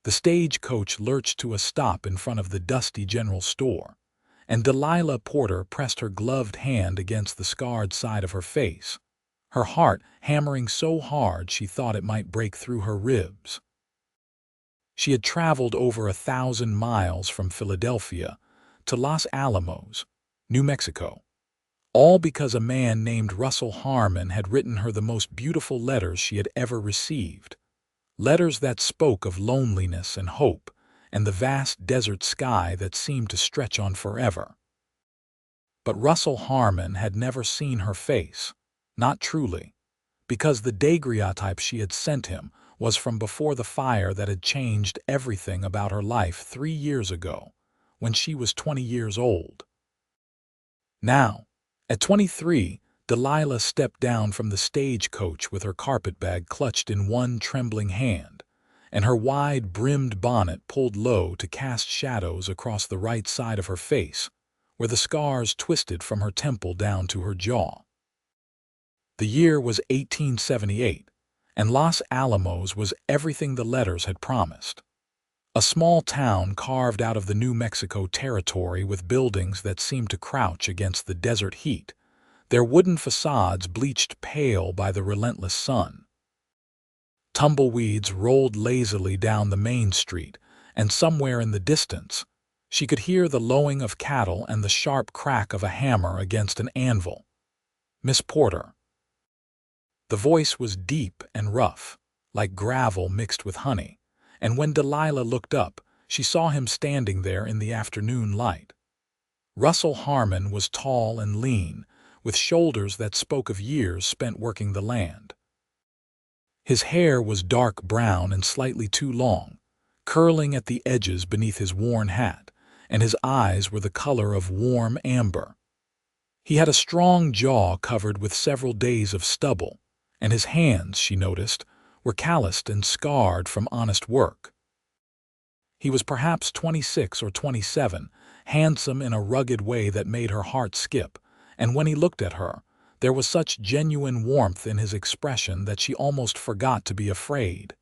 The stagecoach lurched to a stop in front of the dusty general store, and Delilah Porter pressed her gloved hand against the scarred side of her face, her heart hammering so hard she thought it might break through her ribs. She had traveled over 1,000 miles from Philadelphia to Los Alamos, New Mexico, all because a man named Russell Harmon had written her the most beautiful letters she had ever received. Letters that spoke of loneliness and hope and the vast desert sky that seemed to stretch on forever. But Russell Harmon had never seen her face, not truly, because the daguerreotype she had sent him was from before the fire that had changed everything about her life 3 years ago, when she was 20 years old. Now, at 23, Delilah stepped down from the stagecoach with her carpetbag clutched in one trembling hand, and her wide-brimmed bonnet pulled low to cast shadows across the right side of her face, where the scars twisted from her temple down to her jaw. The year was 1878, and Los Alamos was everything the letters had promised. A small town carved out of the New Mexico territory with buildings that seemed to crouch against the desert heat, their wooden facades bleached pale by the relentless sun. Tumbleweeds rolled lazily down the main street, and somewhere in the distance, she could hear the lowing of cattle and the sharp crack of a hammer against an anvil. "Miss Porter." The voice was deep and rough, like gravel mixed with honey, and when Delilah looked up, she saw him standing there in the afternoon light. Russell Harmon was tall and lean, with shoulders that spoke of years spent working the land. His hair was dark brown and slightly too long, curling at the edges beneath his worn hat, and his eyes were the color of warm amber. He had a strong jaw covered with several days of stubble, and his hands, she noticed, were calloused and scarred from honest work. He was perhaps 26 or 27, handsome in a rugged way that made her heart skip, and when he looked at her, there was such genuine warmth in his expression that she almost forgot to be afraid.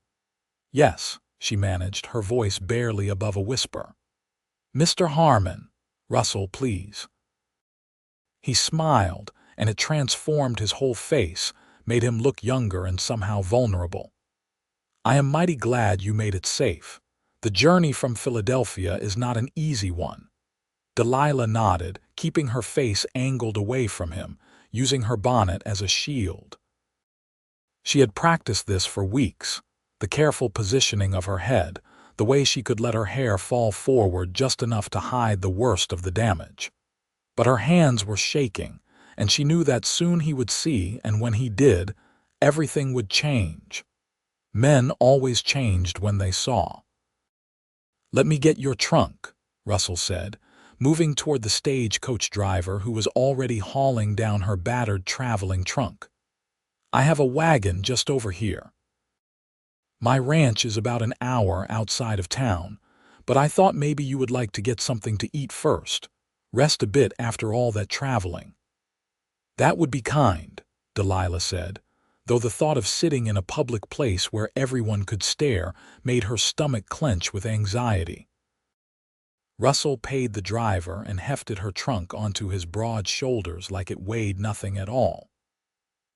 "Yes," she managed, her voice barely above a whisper. "Mr. Harmon, Russell, please." He smiled, and it transformed his whole face, made him look younger and somehow vulnerable. "I am mighty glad you made it safe. The journey from Philadelphia is not an easy one." Delilah nodded, keeping her face angled away from him, using her bonnet as a shield. She had practiced this for weeks, the careful positioning of her head, the way she could let her hair fall forward just enough to hide the worst of the damage. But her hands were shaking, and she knew that soon he would see, and when he did, everything would change. Men always changed when they saw. "Let me get your trunk," Russell said, moving toward the stagecoach driver who was already hauling down her battered traveling trunk. "I have a wagon just over here. My ranch is about an hour outside of town, but I thought maybe you would like to get something to eat first. Rest a bit after all that traveling." "That would be kind," Delilah said, though the thought of sitting in a public place where everyone could stare made her stomach clench with anxiety. Russell paid the driver and hefted her trunk onto his broad shoulders like it weighed nothing at all.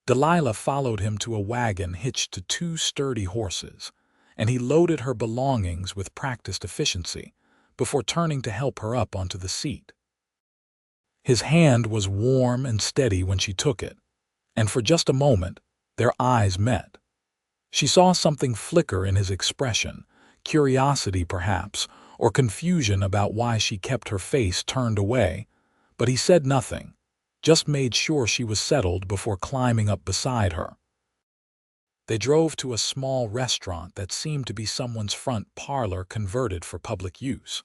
Delilah followed him to a wagon hitched to 2 sturdy horses, and he loaded her belongings with practiced efficiency before turning to help her up onto the seat. His hand was warm and steady when she took it, and for just a moment, their eyes met. She saw something flicker in his expression, curiosity perhaps, or confusion about why she kept her face turned away, but he said nothing, just made sure she was settled before climbing up beside her. They drove to a small restaurant that seemed to be someone's front parlor converted for public use.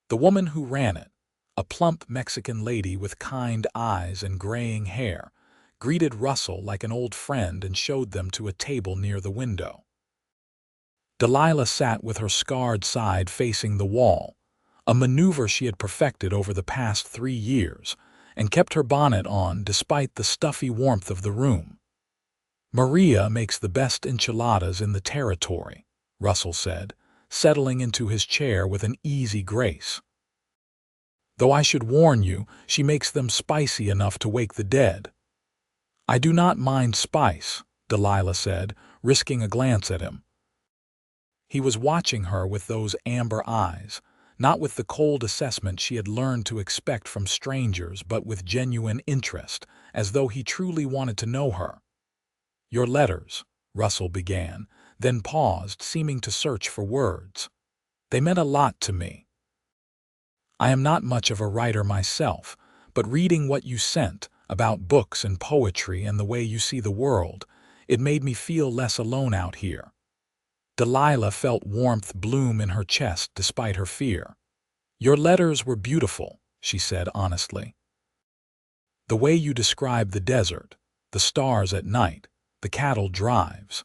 The woman who ran it, a plump Mexican lady with kind eyes and graying hair, greeted Russell like an old friend and showed them to a table near the window. Delilah sat with her scarred side facing the wall, a maneuver she had perfected over the past 3 years, and kept her bonnet on despite the stuffy warmth of the room. "Maria makes the best enchiladas in the territory," Russell said, settling into his chair with an easy grace. "Though I should warn you, she makes them spicy enough to wake the dead." "I do not mind spice," Delilah said, risking a glance at him. He was watching her with those amber eyes, not with the cold assessment she had learned to expect from strangers, but with genuine interest, as though he truly wanted to know her. "Your letters," Russell began, then paused, seeming to search for words. "They meant a lot to me. I am not much of a writer myself, but reading what you sent, about books and poetry and the way you see the world, it made me feel less alone out here." Delilah felt warmth bloom in her chest despite her fear. "Your letters were beautiful," she said honestly. "The way you described the desert, the stars at night, the cattle drives.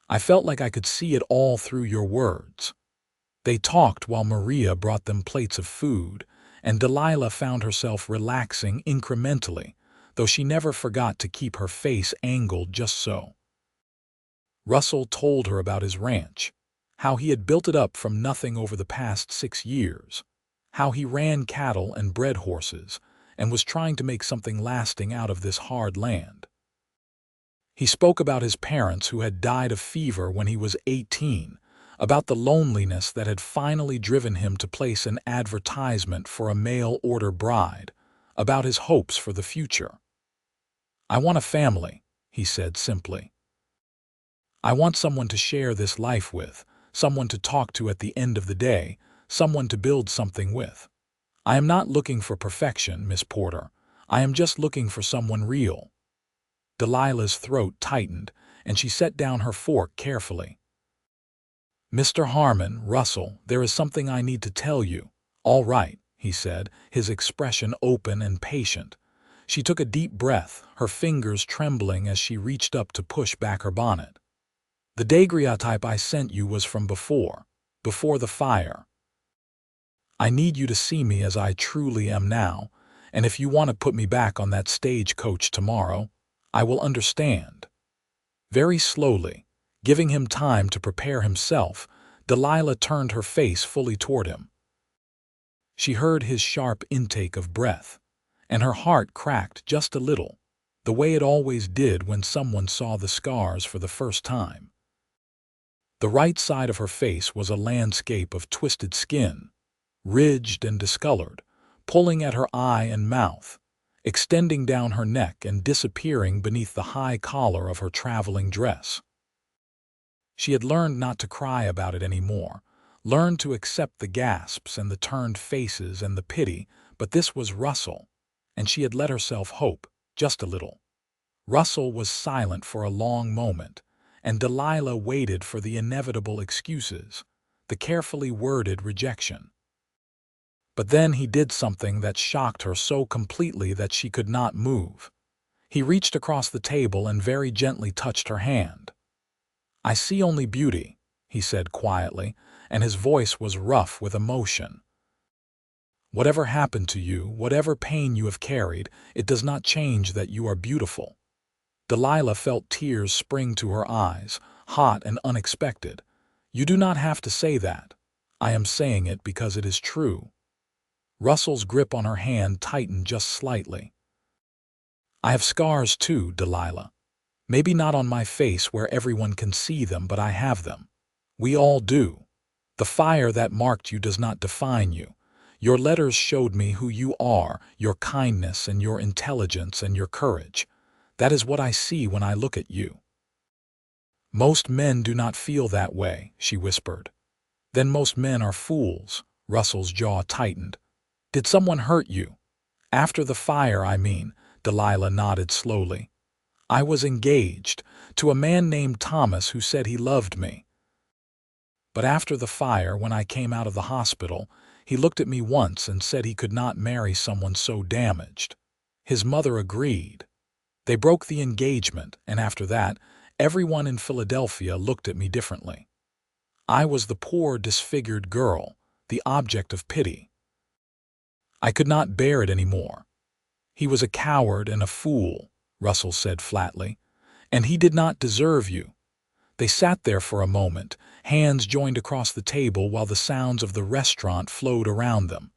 I felt like I could see it all through your words." They talked while Maria brought them plates of food, and Delilah found herself relaxing incrementally, though she never forgot to keep her face angled just so. Russell told her about his ranch, how he had built it up from nothing over the past 6 years, how he ran cattle and bred horses, and was trying to make something lasting out of this hard land. He spoke about his parents who had died of fever when he was 18, about the loneliness that had finally driven him to place an advertisement for a mail-order bride, about his hopes for the future. "I want a family," he said simply. "I want someone to share this life with, someone to talk to at the end of the day, someone to build something with. I am not looking for perfection, Miss Porter. I am just looking for someone real." Delilah's throat tightened, and she set down her fork carefully. "Mr. Harmon, Russell, there is something I need to tell you." "All right," he said, his expression open and patient. She took a deep breath, her fingers trembling as she reached up to push back her bonnet. "The daguerreotype I sent you was from before the fire. I need you to see me as I truly am now, and if you want to put me back on that stagecoach tomorrow, I will understand." Very slowly, giving him time to prepare himself, Delilah turned her face fully toward him. She heard his sharp intake of breath, and her heart cracked just a little, the way it always did when someone saw the scars for the first time. The right side of her face was a landscape of twisted skin, ridged and discolored, pulling at her eye and mouth, extending down her neck and disappearing beneath the high collar of her traveling dress. She had learned not to cry about it anymore, learned to accept the gasps and the turned faces and the pity, but this was Russell, and she had let herself hope, just a little. Russell was silent for a long moment, and Delilah waited for the inevitable excuses, the carefully worded rejection. But then he did something that shocked her so completely that she could not move. He reached across the table and very gently touched her hand. "I see only beauty," he said quietly, and his voice was rough with emotion. "Whatever happened to you, whatever pain you have carried, it does not change that you are beautiful." Delilah felt tears spring to her eyes, hot and unexpected. "You do not have to say that. I am saying it because it is true." Russell's grip on her hand tightened just slightly. "I have scars too, Delilah. Maybe not on my face where everyone can see them, but I have them. We all do. The fire that marked you does not define you. Your letters showed me who you are, your kindness and your intelligence and your courage. That is what I see when I look at you." "Most men do not feel that way," she whispered. "Then most men are fools." Russell's jaw tightened. "Did someone hurt you?" "After the fire, I mean," Delilah nodded slowly. "I was engaged to a man named Thomas who said he loved me. But after the fire, when I came out of the hospital, he looked at me once and said he could not marry someone so damaged. His mother agreed. They broke the engagement, and after that, everyone in Philadelphia looked at me differently. I was the poor, disfigured girl, the object of pity. I could not bear it anymore. He was a coward and a fool," Russell said flatly, "and he did not deserve you. They sat there for a moment, hands joined across the table while the sounds of the restaurant flowed around them.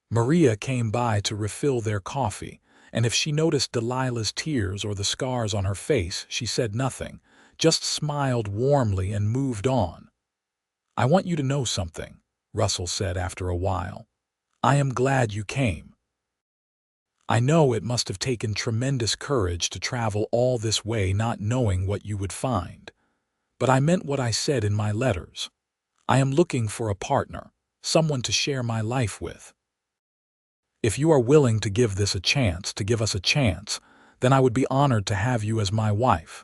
Maria came by to refill their coffee, and if she noticed Delilah's tears or the scars on her face, she said nothing, just smiled warmly and moved on. "I want you to know something," Russell said after a while. "I am glad you came. I know it must have taken tremendous courage to travel all this way not knowing what you would find. But I meant what I said in my letters. I am looking for a partner, someone to share my life with. If you are willing to give us a chance, then I would be honored to have you as my wife."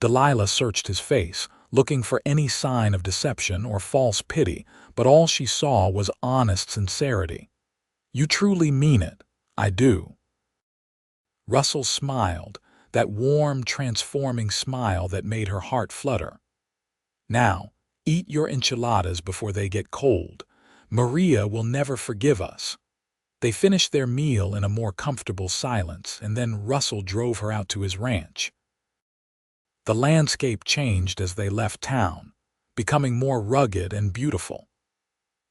Delilah searched his face, looking for any sign of deception or false pity, but all she saw was honest sincerity. "You truly mean it." "I do." Russell smiled, that warm, transforming smile that made her heart flutter. "Now, eat your enchiladas before they get cold. Maria will never forgive us." They finished their meal in a more comfortable silence, and then Russell drove her out to his ranch. The landscape changed as they left town, becoming more rugged and beautiful.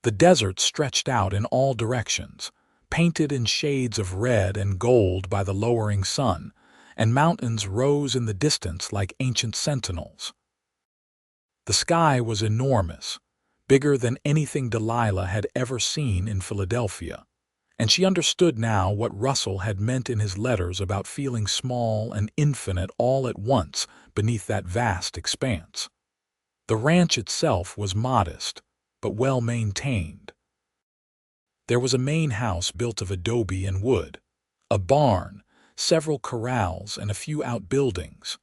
The desert stretched out in all directions, painted in shades of red and gold by the lowering sun, and mountains rose in the distance like ancient sentinels. The sky was enormous, bigger than anything Delilah had ever seen in Philadelphia, and she understood now what Russell had meant in his letters about feeling small and infinite all at once beneath that vast expanse. The ranch itself was modest, but well maintained. There was a main house built of adobe and wood, a barn, several corrals, and a few outbuildings.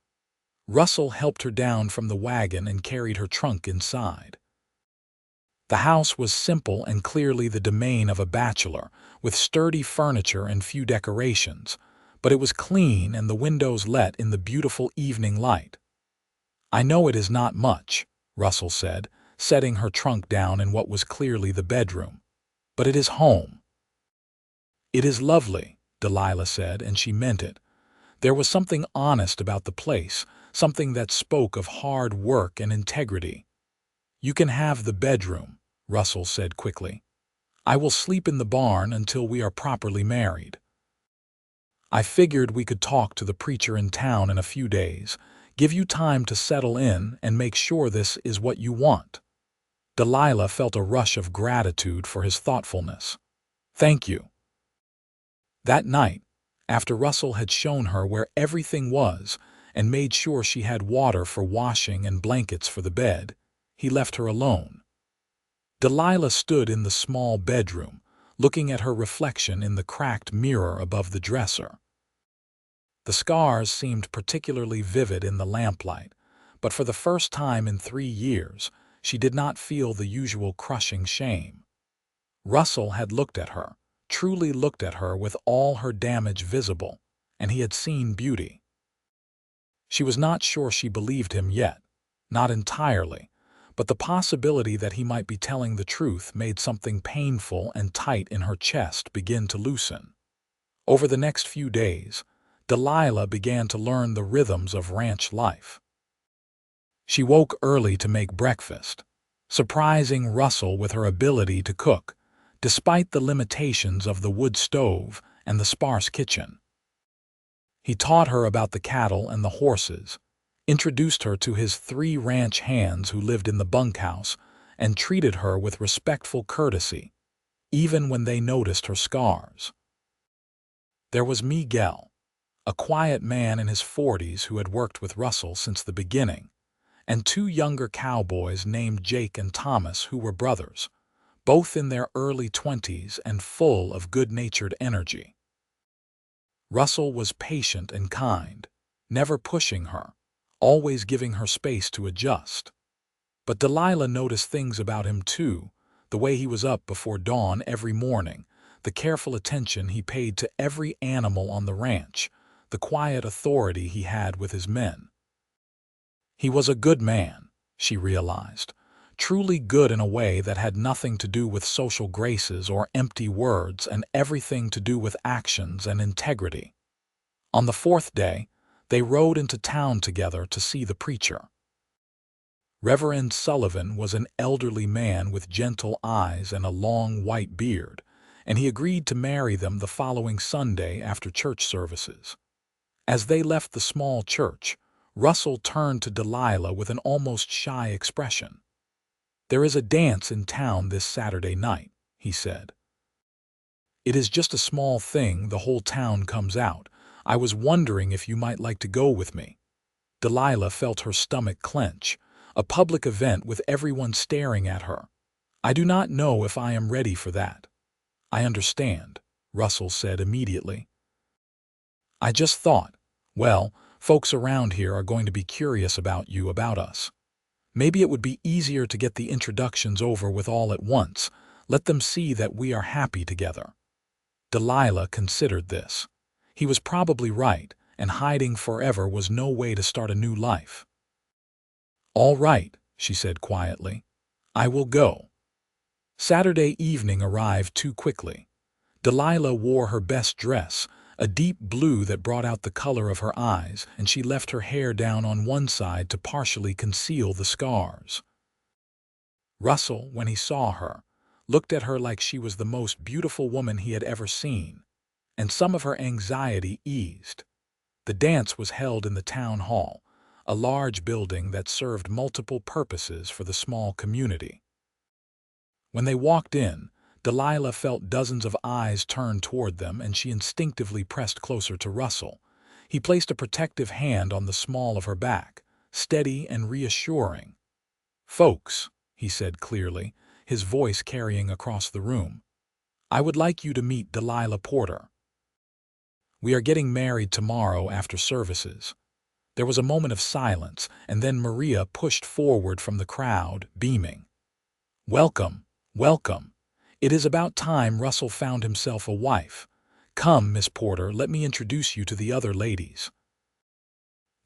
Russell helped her down from the wagon and carried her trunk inside. The house was simple and clearly the domain of a bachelor, with sturdy furniture and few decorations, but it was clean and the windows let in the beautiful evening light. "I know it is not much," Russell said, setting her trunk down in what was clearly the bedroom, "but it is home." "It is lovely," Delilah said, and she meant it. There was something honest about the place, something that spoke of hard work and integrity. "You can have the bedroom," Russell said quickly. "I will sleep in the barn until we are properly married. I figured we could talk to the preacher in town in a few days, give you time to settle in and make sure this is what you want." Delilah felt a rush of gratitude for his thoughtfulness. "Thank you." That night, after Russell had shown her where everything was and made sure she had water for washing and blankets for the bed, he left her alone. Delilah stood in the small bedroom, looking at her reflection in the cracked mirror above the dresser. The scars seemed particularly vivid in the lamplight, but for the first time in 3 years, she did not feel the usual crushing shame. Russell had looked at her, truly looked at her with all her damage visible, and he had seen beauty. She was not sure she believed him yet, not entirely, but the possibility that he might be telling the truth made something painful and tight in her chest begin to loosen. Over the next few days, Delilah began to learn the rhythms of ranch life. She woke early to make breakfast, surprising Russell with her ability to cook, despite the limitations of the wood stove and the sparse kitchen. He taught her about the cattle and the horses, introduced her to his 3 ranch hands who lived in the bunkhouse, and treated her with respectful courtesy, even when they noticed her scars. There was Miguel, a quiet man in his 40s who had worked with Russell since the beginning, and 2 younger cowboys named Jake and Thomas who were brothers, both in their early 20s and full of good-natured energy. Russell was patient and kind, never pushing her, always giving her space to adjust. But Delilah noticed things about him too, the way he was up before dawn every morning, the careful attention he paid to every animal on the ranch, the quiet authority he had with his men. He was a good man, she realized, truly good in a way that had nothing to do with social graces or empty words and everything to do with actions and integrity. On the 4th day, they rode into town together to see the preacher. Reverend Sullivan was an elderly man with gentle eyes and a long white beard, and he agreed to marry them the following Sunday after church services. As they left the small church, Russell turned to Delilah with an almost shy expression. "There is a dance in town this Saturday night," he said. "It is just a small thing, the whole town comes out. I was wondering if you might like to go with me." Delilah felt her stomach clench. A public event with everyone staring at her. "I do not know if I am ready for that." "I understand," Russell said immediately. "I just thought, well, folks around here are going to be curious about you, about us. Maybe it would be easier to get the introductions over with all at once. Let them see that we are happy together." Delilah considered this. He was probably right, and hiding forever was no way to start a new life. "All right," she said quietly. "I will go." Saturday evening arrived too quickly. Delilah wore her best dress, a deep blue that brought out the color of her eyes, and she left her hair down on one side to partially conceal the scars. Russell, when he saw her, looked at her like she was the most beautiful woman he had ever seen, and some of her anxiety eased. The dance was held in the town hall, a large building that served multiple purposes for the small community. When they walked in, Delilah felt dozens of eyes turned toward them, and she instinctively pressed closer to Russell. He placed a protective hand on the small of her back, steady and reassuring. "Folks," he said clearly, his voice carrying across the room, "I would like you to meet Delilah Porter. We are getting married tomorrow after services." There was a moment of silence, and then Maria pushed forward from the crowd, beaming. "Welcome, welcome. It is about time Russell found himself a wife. Come, Miss Porter, let me introduce you to the other ladies."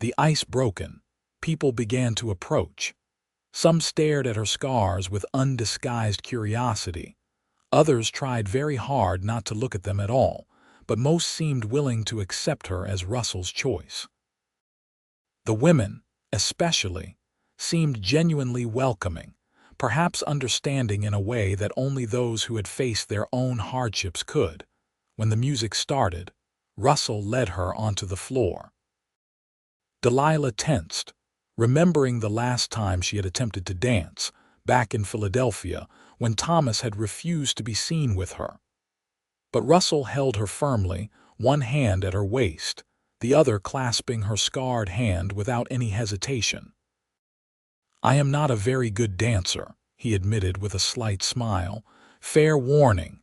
The ice broken, people began to approach. Some stared at her scars with undisguised curiosity. Others tried very hard not to look at them at all, but most seemed willing to accept her as Russell's choice. The women, especially, seemed genuinely welcoming, perhaps understanding in a way that only those who had faced their own hardships could. When the music started, Russell led her onto the floor. Delilah tensed, remembering the last time she had attempted to dance, back in Philadelphia, when Thomas had refused to be seen with her. But Russell held her firmly, one hand at her waist, the other clasping her scarred hand without any hesitation. "I am not a very good dancer," he admitted with a slight smile. "Fair warning."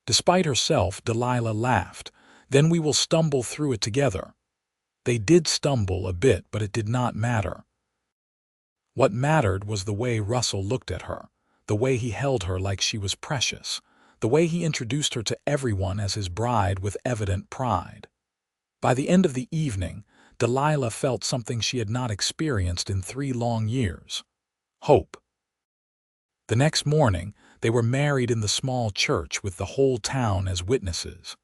Despite herself, Delilah laughed. "Then we will stumble through it together." They did stumble a bit, but it did not matter. What mattered was the way Russell looked at her, the way he held her like she was precious, the way he introduced her to everyone as his bride with evident pride. By the end of the evening, Delilah felt something she had not experienced in 3 long years: hope. The next morning, they were married in the small church with the whole town as witnesses.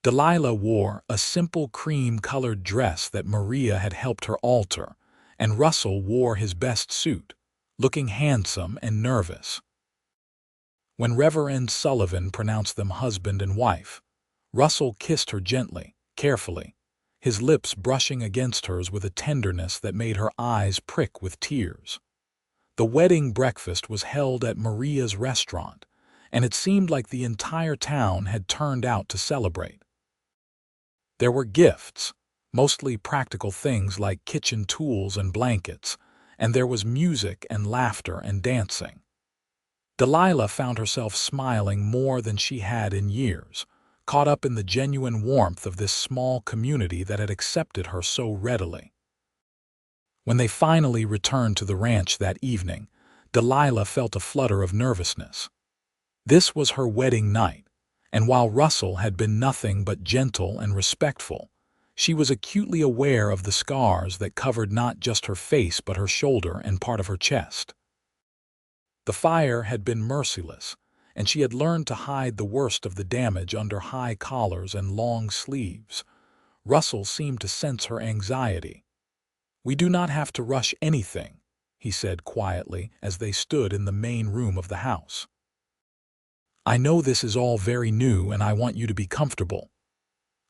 Delilah wore a simple cream-colored dress that Maria had helped her alter, and Russell wore his best suit, looking handsome and nervous. When Reverend Sullivan pronounced them husband and wife, Russell kissed her gently, carefully, his lips brushing against hers with a tenderness that made her eyes prick with tears. The wedding breakfast was held at Maria's restaurant, and it seemed like the entire town had turned out to celebrate. There were gifts, mostly practical things like kitchen tools and blankets, and there was music and laughter and dancing. Delilah found herself smiling more than she had in years, caught up in the genuine warmth of this small community that had accepted her so readily. When they finally returned to the ranch that evening, Delilah felt a flutter of nervousness. This was her wedding night, and while Russell had been nothing but gentle and respectful, she was acutely aware of the scars that covered not just her face but her shoulder and part of her chest. The fire had been merciless, and she had learned to hide the worst of the damage under high collars and long sleeves. Russell seemed to sense her anxiety. "We do not have to rush anything," he said quietly as they stood in the main room of the house. "I know this is all very new and I want you to be comfortable.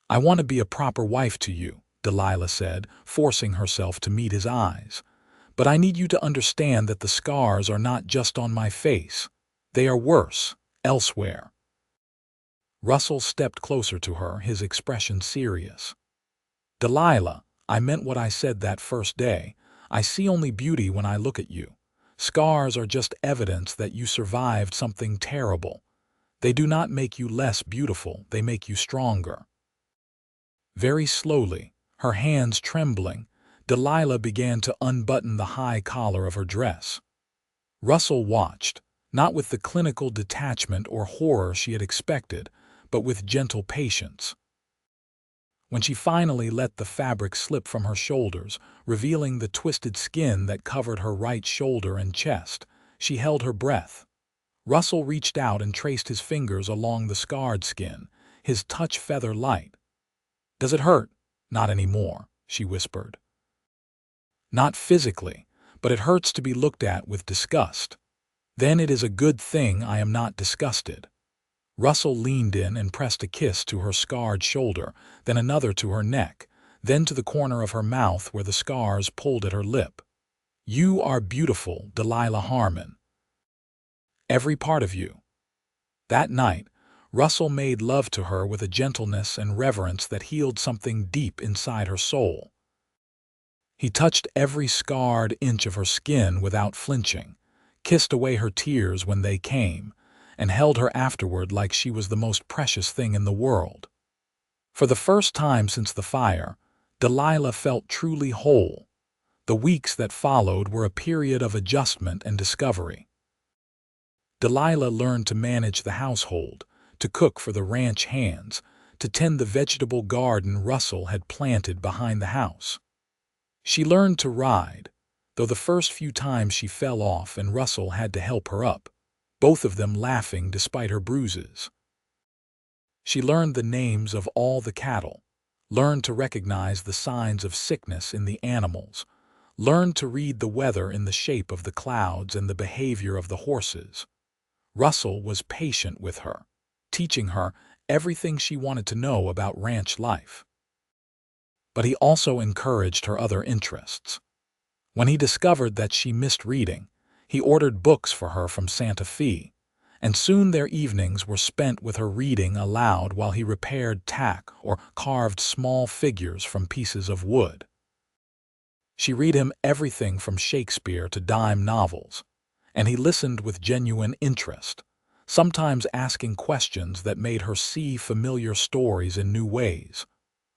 I want to be a proper wife to you," Delilah said, forcing herself to meet his eyes. "But I need you to understand that the scars are not just on my face. They are worse, elsewhere." Russell stepped closer to her, his expression serious. "Delilah, I meant what I said that first day. I see only beauty when I look at you. Scars are just evidence that you survived something terrible. They do not make you less beautiful, they make you stronger." Very slowly, her hands trembling, Delilah began to unbutton the high collar of her dress. Russell watched, not with the clinical detachment or horror she had expected, but with gentle patience. When she finally let the fabric slip from her shoulders, revealing the twisted skin that covered her right shoulder and chest, she held her breath. Russell reached out and traced his fingers along the scarred skin, his touch feather light. "Does it hurt?" "Not anymore," she whispered. "Not physically, but it hurts to be looked at with disgust." "Then it is a good thing I am not disgusted." Russell leaned in and pressed a kiss to her scarred shoulder, then another to her neck, then to the corner of her mouth where the scars pulled at her lip. "You are beautiful, Delilah Harmon. Every part of you." That night, Russell made love to her with a gentleness and reverence that healed something deep inside her soul. He touched every scarred inch of her skin without flinching, kissed away her tears when they came, and held her afterward like she was the most precious thing in the world. For the first time since the fire, Delilah felt truly whole. The weeks that followed were a period of adjustment and discovery. Delilah learned to manage the household, to cook for the ranch hands, to tend the vegetable garden Russell had planted behind the house. She learned to ride, though the first few times she fell off and Russell had to help her up, both of them laughing despite her bruises. She learned the names of all the cattle, learned to recognize the signs of sickness in the animals, learned to read the weather in the shape of the clouds and the behavior of the horses. Russell was patient with her, teaching her everything she wanted to know about ranch life. But he also encouraged her other interests. When he discovered that she missed reading, he ordered books for her from Santa Fe, and soon their evenings were spent with her reading aloud while he repaired tack or carved small figures from pieces of wood. She read him everything from Shakespeare to dime novels, and he listened with genuine interest, sometimes asking questions that made her see familiar stories in new ways.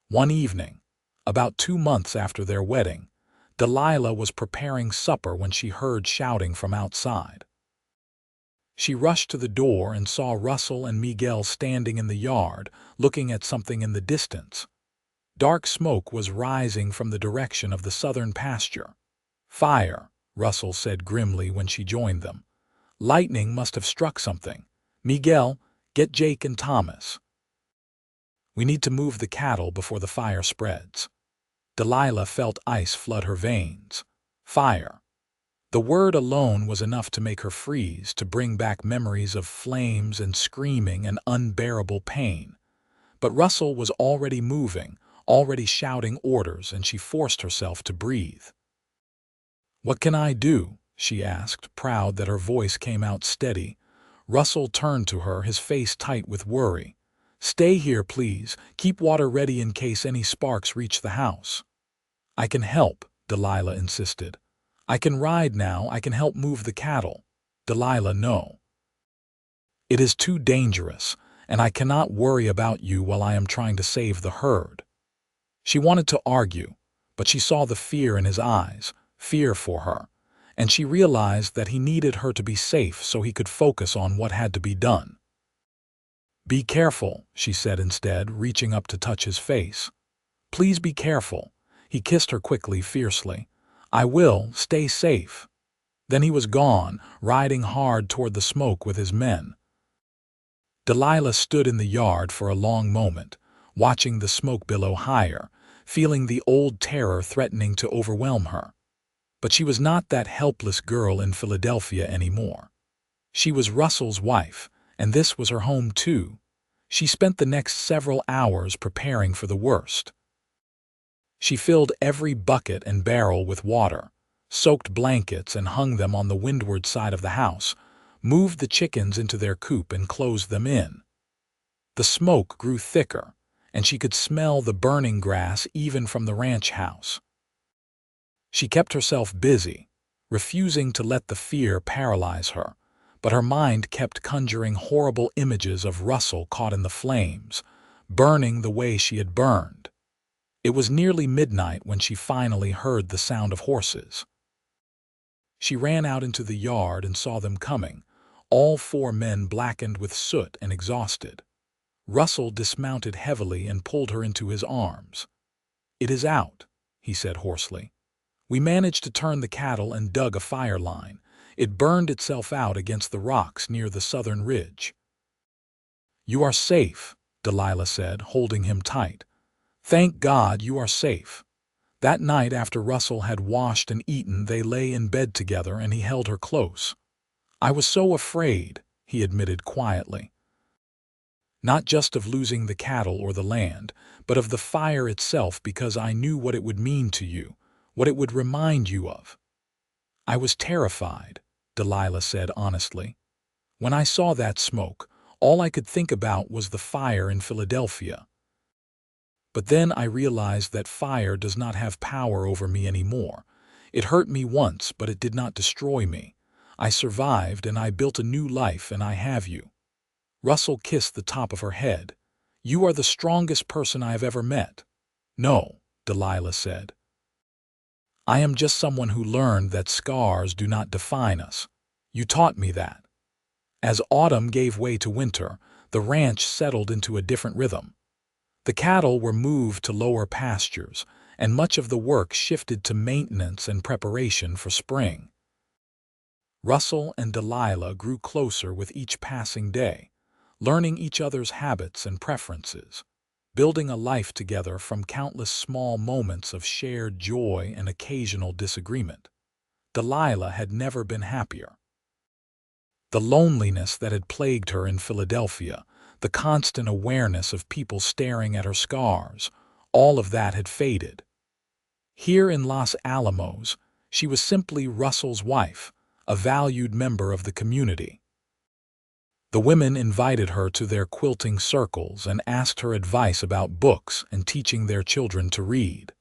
One evening, about 2 months after their wedding, Delilah was preparing supper when she heard shouting from outside. She rushed to the door and saw Russell and Miguel standing in the yard, looking at something in the distance. Dark smoke was rising from the direction of the southern pasture. "Fire," Russell said grimly when she joined them. "Lightning must have struck something. Miguel, get Jake and Thomas. We need to move the cattle before the fire spreads." Delilah felt ice flood her veins. Fire. The word alone was enough to make her freeze, to bring back memories of flames and screaming and unbearable pain. But Russell was already moving, already shouting orders, and she forced herself to breathe. "What can I do?" she asked, proud that her voice came out steady. Russell turned to her, his face tight with worry. "Stay here, please. Keep water ready in case any sparks reach the house." "I can help," Delilah insisted. "I can ride now. I can help move the cattle." "Delilah, no. It is too dangerous, and I cannot worry about you while I am trying to save the herd." She wanted to argue, but she saw the fear in his eyes, fear for her, and she realized that he needed her to be safe so he could focus on what had to be done. "Be careful," she said instead, reaching up to touch his face. "Please be careful." He kissed her quickly, fiercely. "I will. Stay safe." Then he was gone, riding hard toward the smoke with his men. Delilah stood in the yard for a long moment, watching the smoke billow higher, feeling the old terror threatening to overwhelm her. But she was not that helpless girl in Philadelphia anymore. She was Russell's wife, and this was her home too. She spent the next several hours preparing for the worst. She filled every bucket and barrel with water, soaked blankets and hung them on the windward side of the house, moved the chickens into their coop and closed them in. The smoke grew thicker, and she could smell the burning grass even from the ranch house. She kept herself busy, refusing to let the fear paralyze her, but her mind kept conjuring horrible images of Russell caught in the flames, burning the way she had burned. It was nearly midnight when she finally heard the sound of horses. She ran out into the yard and saw them coming, all 4 men blackened with soot and exhausted. Russell dismounted heavily and pulled her into his arms. "It is out," he said hoarsely. "We managed to turn the cattle and dug a fire line. It burned itself out against the rocks near the southern ridge." "You are safe," Delilah said, holding him tight. "Thank God you are safe." That night after Russell had washed and eaten, they lay in bed together and he held her close. "I was so afraid," he admitted quietly. "Not just of losing the cattle or the land, but of the fire itself, because I knew what it would mean to you, what it would remind you of." "I was terrified," Delilah said honestly. "When I saw that smoke, all I could think about was the fire in Philadelphia. But then I realized that fire does not have power over me anymore. It hurt me once, but it did not destroy me. I survived and I built a new life, and I have you." Russell kissed the top of her head. "You are the strongest person I have ever met." "No," Delilah said. "I am just someone who learned that scars do not define us. You taught me that." As autumn gave way to winter, the ranch settled into a different rhythm. The cattle were moved to lower pastures, and much of the work shifted to maintenance and preparation for spring. Russell and Delilah grew closer with each passing day, learning each other's habits and preferences, building a life together from countless small moments of shared joy and occasional disagreement. Delilah had never been happier. The loneliness that had plagued her in Philadelphia, the constant awareness of people staring at her scars, all of that had faded. Here in Los Alamos, she was simply Russell's wife, a valued member of the community. The women invited her to their quilting circles and asked her advice about books and teaching their children to read.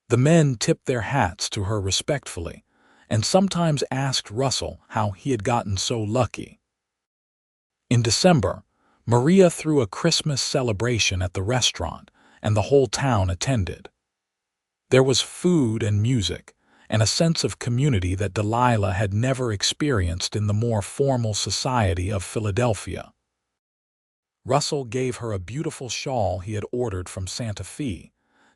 The men tipped their hats to her respectfully, and sometimes asked Russell how he had gotten so lucky. In December, Maria threw a Christmas celebration at the restaurant, and the whole town attended. There was food and music, and a sense of community that Delilah had never experienced in the more formal society of Philadelphia. Russell gave her a beautiful shawl he had ordered from Santa Fe,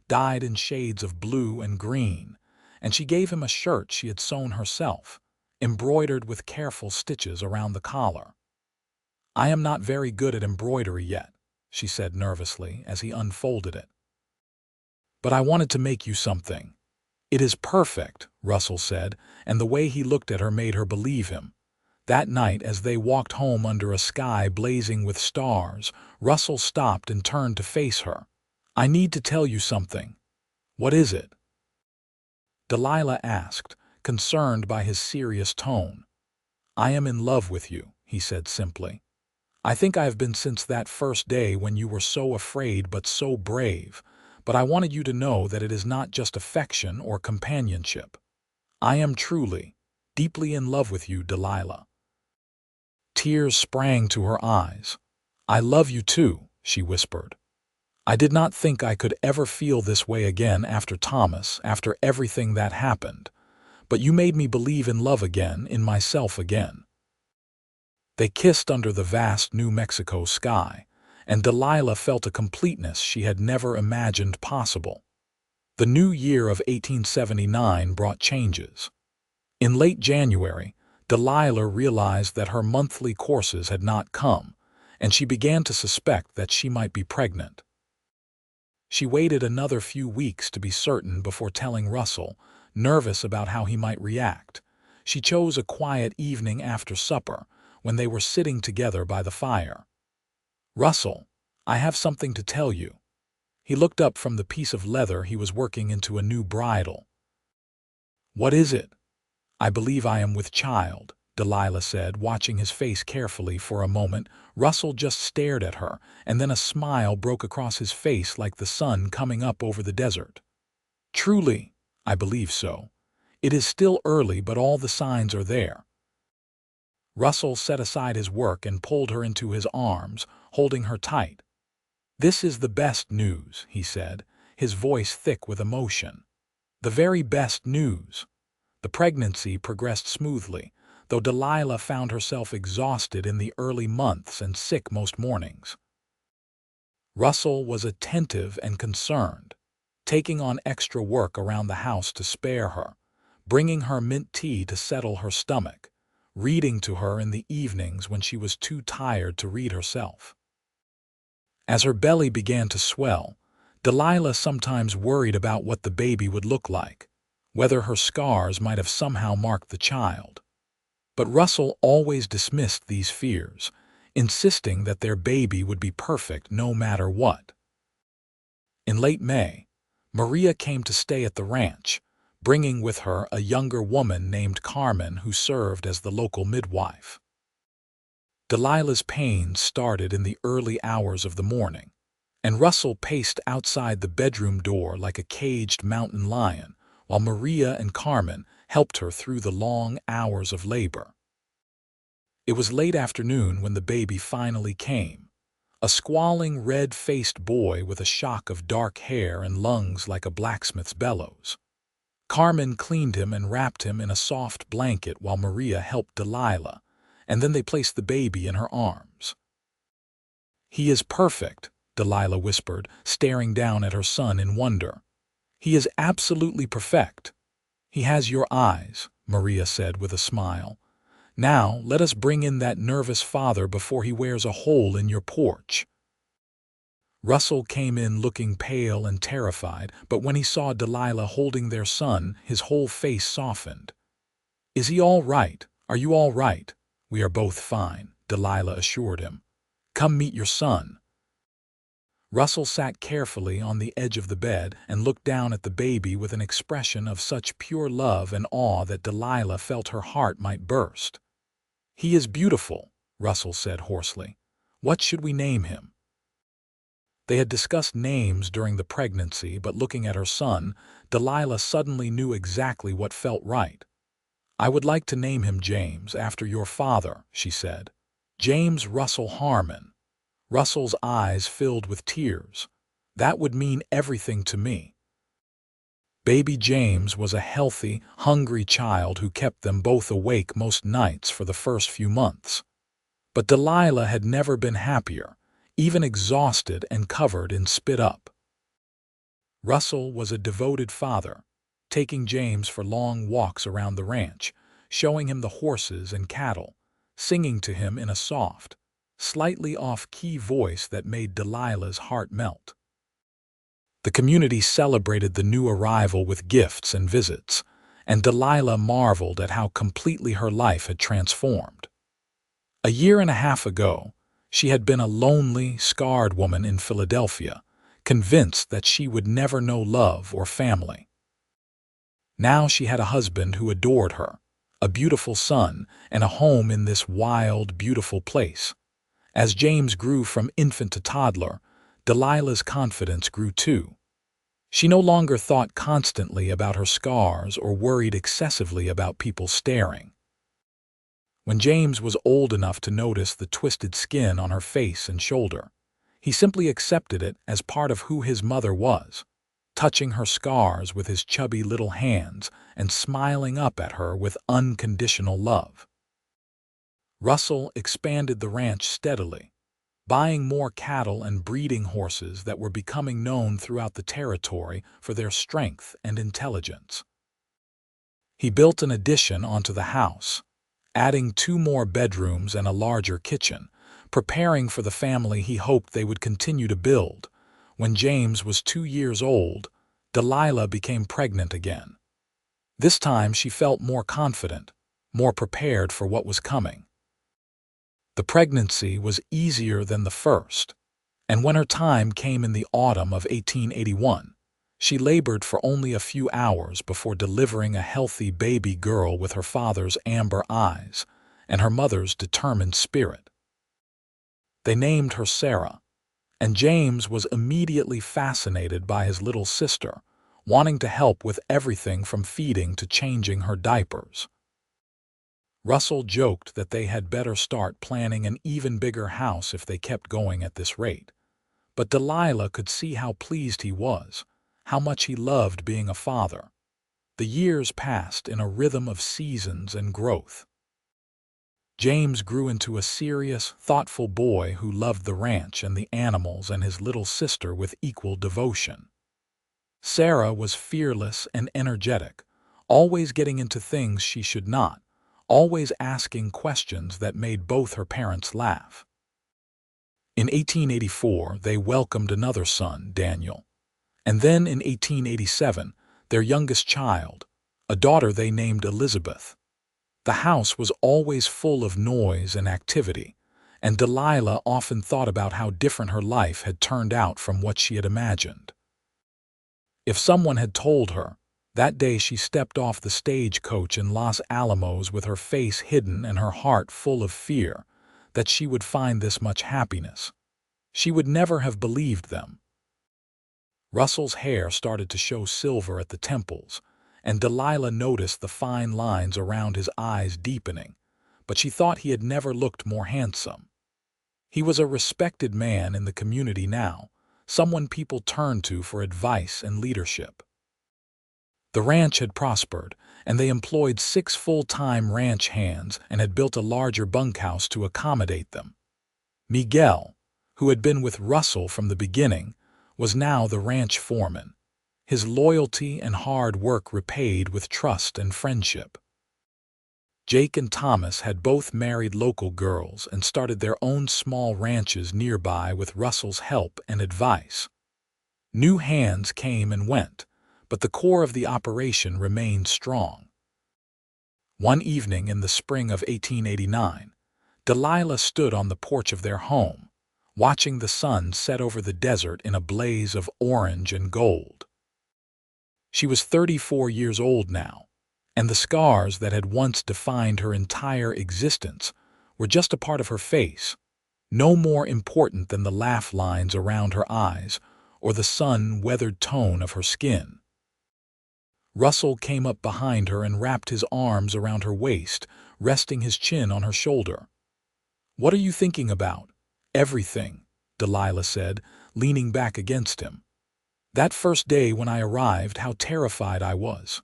dyed in shades of blue and green, and she gave him a shirt she had sewn herself, embroidered with careful stitches around the collar. "I am not very good at embroidery yet," she said nervously as he unfolded it. "But I wanted to make you something." "It is perfect," Russell said, and the way he looked at her made her believe him. That night, as they walked home under a sky blazing with stars, Russell stopped and turned to face her. "I need to tell you something." "What is it?" Delilah asked, concerned by his serious tone. "I am in love with you," he said simply. "I think I have been since that first day when you were so afraid but so brave, but I wanted you to know that it is not just affection or companionship. I am truly, deeply in love with you, Delilah." Tears sprang to her eyes. "I love you too," she whispered. "I did not think I could ever feel this way again after Thomas, after everything that happened, but you made me believe in love again, in myself again." They kissed under the vast New Mexico sky, and Delilah felt a completeness she had never imagined possible. The new year of 1879 brought changes. In late January, Delilah realized that her monthly courses had not come, and she began to suspect that she might be pregnant. She waited another few weeks to be certain before telling Russell, nervous about how he might react. She chose a quiet evening after supper, when they were sitting together by the fire. "Russell, I have something to tell you." He looked up from the piece of leather he was working into a new bridle. "What is it?" "I believe I am with child," Delilah said, watching his face carefully for a moment. Russell just stared at her, and then a smile broke across his face like the sun coming up over the desert. "Truly, I believe so. It is still early, but all the signs are there." Russell set aside his work and pulled her into his arms, holding her tight. "This is the best news," he said, his voice thick with emotion. "The very best news." The pregnancy progressed smoothly, though Delilah found herself exhausted in the early months and sick most mornings. Russell was attentive and concerned, taking on extra work around the house to spare her, bringing her mint tea to settle her stomach, reading to her in the evenings when she was too tired to read herself. As her belly began to swell, Delilah sometimes worried about what the baby would look like, whether her scars might have somehow marked the child. But Russell always dismissed these fears, insisting that their baby would be perfect no matter what. In late May, Maria came to stay at the ranch, bringing with her a younger woman named Carmen who served as the local midwife. Delilah's pains started in the early hours of the morning, and Russell paced outside the bedroom door like a caged mountain lion, while Maria and Carmen helped her through the long hours of labor. It was late afternoon when the baby finally came, a squalling red-faced boy with a shock of dark hair and lungs like a blacksmith's bellows. Carmen cleaned him and wrapped him in a soft blanket while Maria helped Delilah, and then they placed the baby in her arms. "He is perfect," Delilah whispered, staring down at her son in wonder. "He is absolutely perfect." "He has your eyes," Maria said with a smile. "Now let us bring in that nervous father before he wears a hole in your porch." Russell came in looking pale and terrified, but when he saw Delilah holding their son, his whole face softened. "Is he all right? Are you all right?" "We are both fine," Delilah assured him. "Come meet your son." Russell sat carefully on the edge of the bed and looked down at the baby with an expression of such pure love and awe that Delilah felt her heart might burst. "He is beautiful," Russell said hoarsely. "What should we name him?" They had discussed names during the pregnancy, but looking at her son, Delilah suddenly knew exactly what felt right. "I would like to name him James, after your father," she said. "James Russell Harmon." Russell's eyes filled with tears. "That would mean everything to me." Baby James was a healthy, hungry child who kept them both awake most nights for the first few months. But Delilah had never been happier, even exhausted and covered in spit-up. Russell was a devoted father, taking James for long walks around the ranch, showing him the horses and cattle, singing to him in a soft, slightly off-key voice that made Delilah's heart melt. The community celebrated the new arrival with gifts and visits, and Delilah marveled at how completely her life had transformed. A year and a half ago, she had been a lonely, scarred woman in Philadelphia, convinced that she would never know love or family. Now she had a husband who adored her, a beautiful son, and a home in this wild, beautiful place. As James grew from infant to toddler, Delilah's confidence grew too. She no longer thought constantly about her scars or worried excessively about people staring. When James was old enough to notice the twisted skin on her face and shoulder, he simply accepted it as part of who his mother was, touching her scars with his chubby little hands and smiling up at her with unconditional love. Russell expanded the ranch steadily, buying more cattle and breeding horses that were becoming known throughout the territory for their strength and intelligence. He built an addition onto the house, adding 2 more bedrooms and a larger kitchen, preparing for the family he hoped they would continue to build. When James was 2 years old, Delilah became pregnant again. This time she felt more confident, more prepared for what was coming. The pregnancy was easier than the first, and when her time came in the autumn of 1881, she labored for only a few hours before delivering a healthy baby girl with her father's amber eyes and her mother's determined spirit. They named her Sarah, and James was immediately fascinated by his little sister, wanting to help with everything from feeding to changing her diapers. Russell joked that they had better start planning an even bigger house if they kept going at this rate, but Delilah could see how pleased he was, how much he loved being a father. The years passed in a rhythm of seasons and growth. James grew into a serious, thoughtful boy who loved the ranch and the animals and his little sister with equal devotion. Sarah was fearless and energetic, always getting into things she should not, always asking questions that made both her parents laugh. In 1884, they welcomed another son, Daniel, and then in 1887, their youngest child, a daughter they named Elizabeth. The house was always full of noise and activity, and Delilah often thought about how different her life had turned out from what she had imagined. If someone had told her, that day she stepped off the stagecoach in Los Alamos with her face hidden and her heart full of fear, that she would find this much happiness, she would never have believed them. Russell's hair started to show silver at the temples, and Delilah noticed the fine lines around his eyes deepening, but she thought he had never looked more handsome. He was a respected man in the community now, someone people turned to for advice and leadership. The ranch had prospered, and they employed 6 full-time ranch hands and had built a larger bunkhouse to accommodate them. Miguel, who had been with Russell from the beginning, was now the ranch foreman, his loyalty and hard work repaid with trust and friendship. Jake and Thomas had both married local girls and started their own small ranches nearby with Russell's help and advice. New hands came and went, but the core of the operation remained strong. One evening in the spring of 1889, Delilah stood on the porch of their home, watching the sun set over the desert in a blaze of orange and gold. She was 34 years old now, and the scars that had once defined her entire existence were just a part of her face, no more important than the laugh lines around her eyes or the sun-weathered tone of her skin. Russell came up behind her and wrapped his arms around her waist, resting his chin on her shoulder. "What are you thinking about?" "Everything," Delilah said, leaning back against him. "That first day when I arrived, how terrified I was.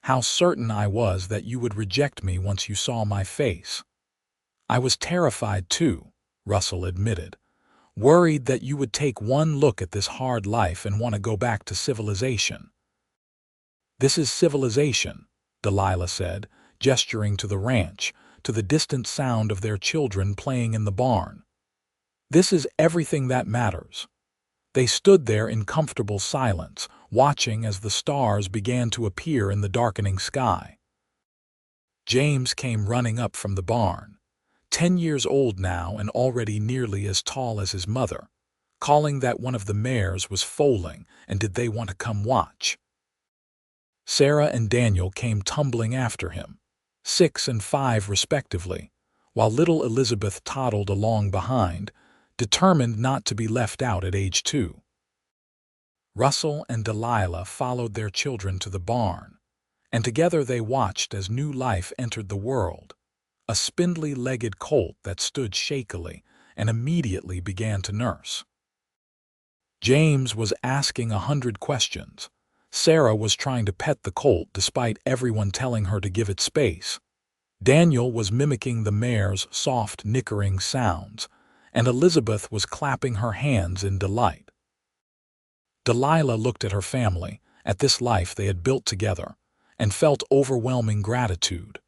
How certain I was that you would reject me once you saw my face." "I was terrified too," Russell admitted, "worried that you would take one look at this hard life and want to go back to civilization." "This is civilization," Delilah said, gesturing to the ranch, to the distant sound of their children playing in the barn. "This is everything that matters." They stood there in comfortable silence, watching as the stars began to appear in the darkening sky. James came running up from the barn, 10 years old now and already nearly as tall as his mother, calling that one of the mares was foaling and did they want to come watch. Sarah and Daniel came tumbling after him, 6 and 5 respectively, while little Elizabeth toddled along behind, determined not to be left out at age 2. Russell and Delilah followed their children to the barn, and together they watched as new life entered the world, a spindly-legged colt that stood shakily and immediately began to nurse. James was asking 100 questions. Sarah was trying to pet the colt despite everyone telling her to give it space. Daniel was mimicking the mare's soft, nickering sounds, and Elizabeth was clapping her hands in delight. Delilah looked at her family, at this life they had built together, and felt overwhelming gratitude.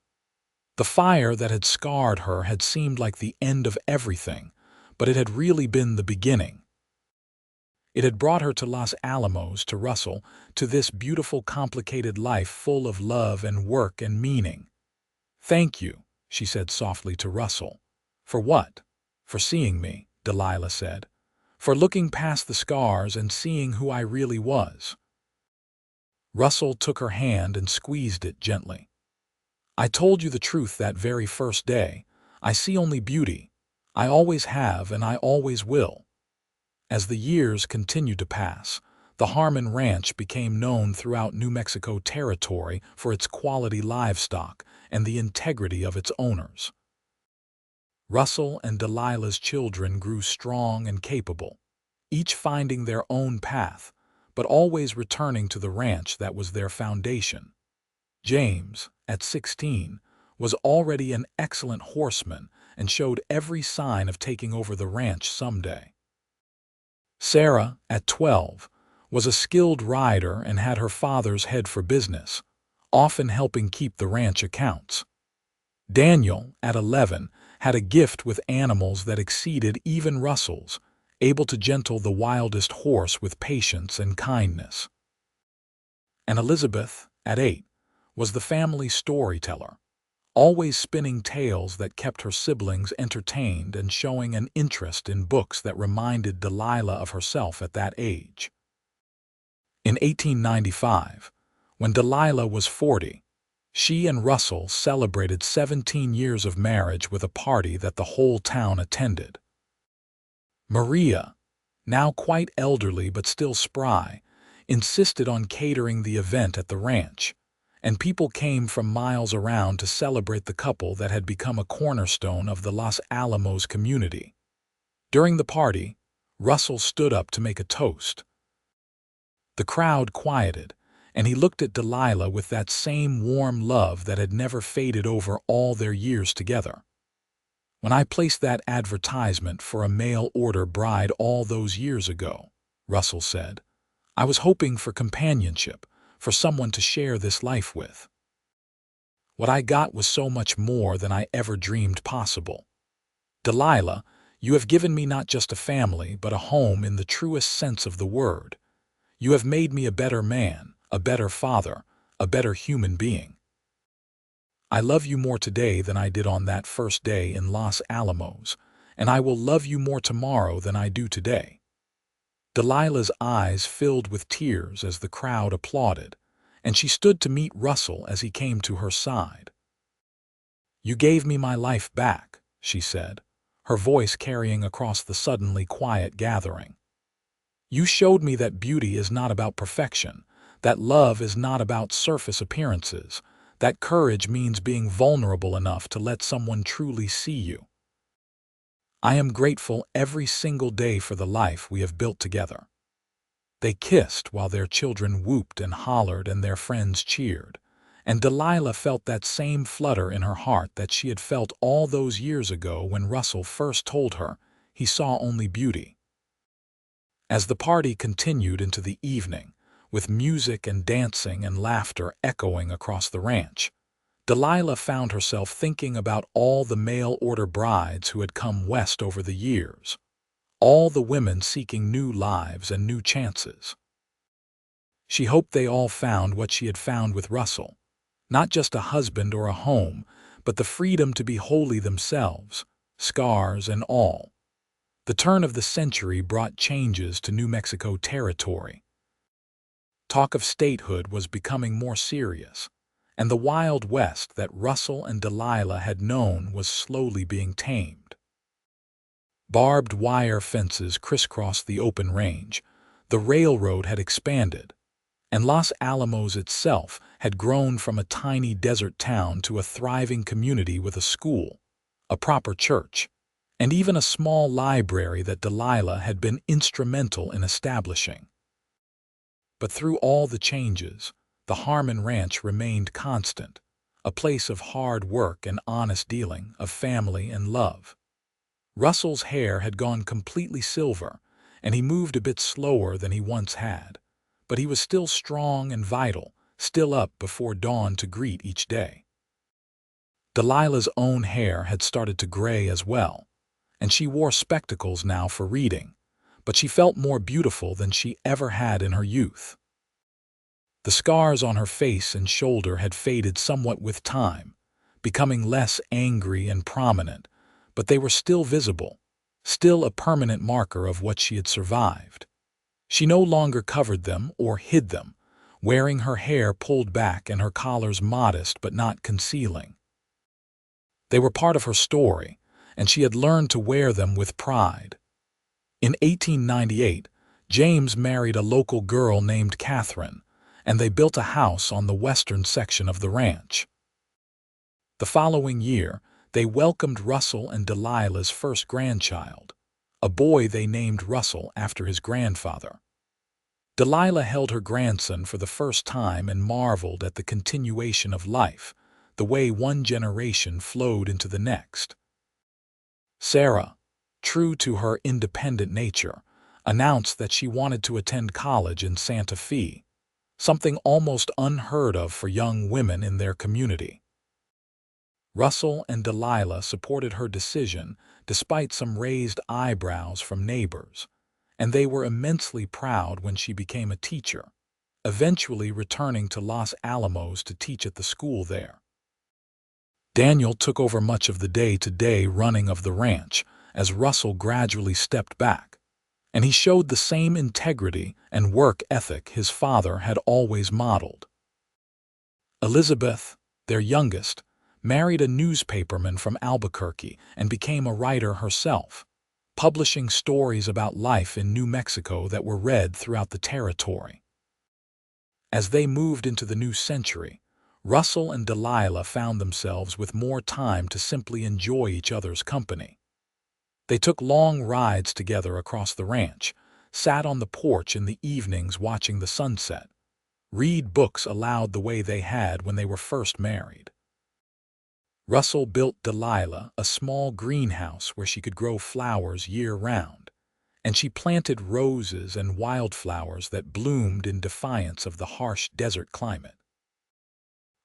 The fire that had scarred her had seemed like the end of everything, but it had really been the beginning. It had brought her to Los Alamos, to Russell, to this beautiful, complicated life full of love and work and meaning. "Thank you," she said softly to Russell. "For what?" "For seeing me," Delilah said. "For looking past the scars and seeing who I really was." Russell took her hand and squeezed it gently. "I told you the truth that very first day. I see only beauty. I always have and I always will." As the years continued to pass, the Harmon Ranch became known throughout New Mexico territory for its quality livestock and the integrity of its owners. Russell and Delilah's children grew strong and capable, each finding their own path, but always returning to the ranch that was their foundation. James, at 16, was already an excellent horseman and showed every sign of taking over the ranch someday. Sarah, at 12, was a skilled rider and had her father's head for business, often helping keep the ranch accounts. Daniel, at 11, had a gift with animals that exceeded even Russell's, able to gentle the wildest horse with patience and kindness. And Elizabeth, at 8, was the family storyteller, always spinning tales that kept her siblings entertained and showing an interest in books that reminded Delilah of herself at that age. In 1895, when Delilah was 40, she and Russell celebrated 17 years of marriage with a party that the whole town attended. Maria, now quite elderly but still spry, insisted on catering the event at the ranch, and people came from miles around to celebrate the couple that had become a cornerstone of the Los Alamos community. During the party, Russell stood up to make a toast. The crowd quieted, and he looked at Delilah with that same warm love that had never faded over all their years together. "When I placed that advertisement for a mail-order bride all those years ago," Russell said, "I was hoping for companionship, for someone to share this life with. What I got was so much more than I ever dreamed possible. Delilah, you have given me not just a family, but a home in the truest sense of the word. You have made me a better man, a better father, a better human being. I love you more today than I did on that first day in Los Alamos, and I will love you more tomorrow than I do today." Delilah's eyes filled with tears as the crowd applauded, and she stood to meet Russell as he came to her side. "You gave me my life back," she said, her voice carrying across the suddenly quiet gathering. "You showed me that beauty is not about perfection, that love is not about surface appearances, that courage means being vulnerable enough to let someone truly see you. I am grateful every single day for the life we have built together." They kissed while their children whooped and hollered and their friends cheered, and Delilah felt that same flutter in her heart that she had felt all those years ago when Russell first told her he saw only beauty. As the party continued into the evening, with music and dancing and laughter echoing across the ranch, Delilah found herself thinking about all the mail-order brides who had come west over the years, all the women seeking new lives and new chances. She hoped they all found what she had found with Russell, not just a husband or a home, but the freedom to be wholly themselves, scars and all. The turn of the century brought changes to New Mexico territory. Talk of statehood was becoming more serious, and the Wild West that Russell and Delilah had known was slowly being tamed. Barbed wire fences crisscrossed the open range, the railroad had expanded, and Los Alamos itself had grown from a tiny desert town to a thriving community with a school, a proper church, and even a small library that Delilah had been instrumental in establishing. But through all the changes, the Harmon Ranch remained constant, a place of hard work and honest dealing, of family and love. Russell's hair had gone completely silver, and he moved a bit slower than he once had, but he was still strong and vital, still up before dawn to greet each day. Delilah's own hair had started to gray as well, and she wore spectacles now for reading, but she felt more beautiful than she ever had in her youth. The scars on her face and shoulder had faded somewhat with time, becoming less angry and prominent, but they were still visible, still a permanent marker of what she had survived. She no longer covered them or hid them, wearing her hair pulled back and her collars modest but not concealing. They were part of her story, and she had learned to wear them with pride. In 1898, James married a local girl named Catherine, and they built a house on the western section of the ranch. The following year, they welcomed Russell and Delilah's first grandchild, a boy they named Russell after his grandfather. Delilah held her grandson for the first time and marveled at the continuation of life, the way one generation flowed into the next. Sarah, true to her independent nature, announced that she wanted to attend college in Santa Fe, something almost unheard of for young women in their community. Russell and Delilah supported her decision despite some raised eyebrows from neighbors, and they were immensely proud when she became a teacher, eventually returning to Los Alamos to teach at the school there. Daniel took over much of the day-to-day running of the ranch as Russell gradually stepped back, and he showed the same integrity and work ethic his father had always modeled. Elizabeth, their youngest, married a newspaperman from Albuquerque and became a writer herself, publishing stories about life in New Mexico that were read throughout the territory. As they moved into the new century, Russell and Delilah found themselves with more time to simply enjoy each other's company. They took long rides together across the ranch, sat on the porch in the evenings watching the sunset, read books aloud the way they had when they were first married. Russell built Delilah a small greenhouse where she could grow flowers year-round, and she planted roses and wildflowers that bloomed in defiance of the harsh desert climate.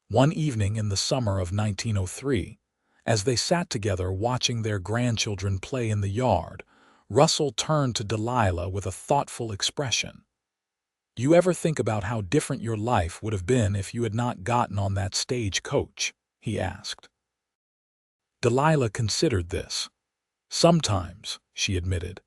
One evening in the summer of 1903, as they sat together watching their grandchildren play in the yard, Russell turned to Delilah with a thoughtful expression. "You ever think about how different your life would have been if you had not gotten on that stagecoach?" he asked. Delilah considered this. "Sometimes," she admitted,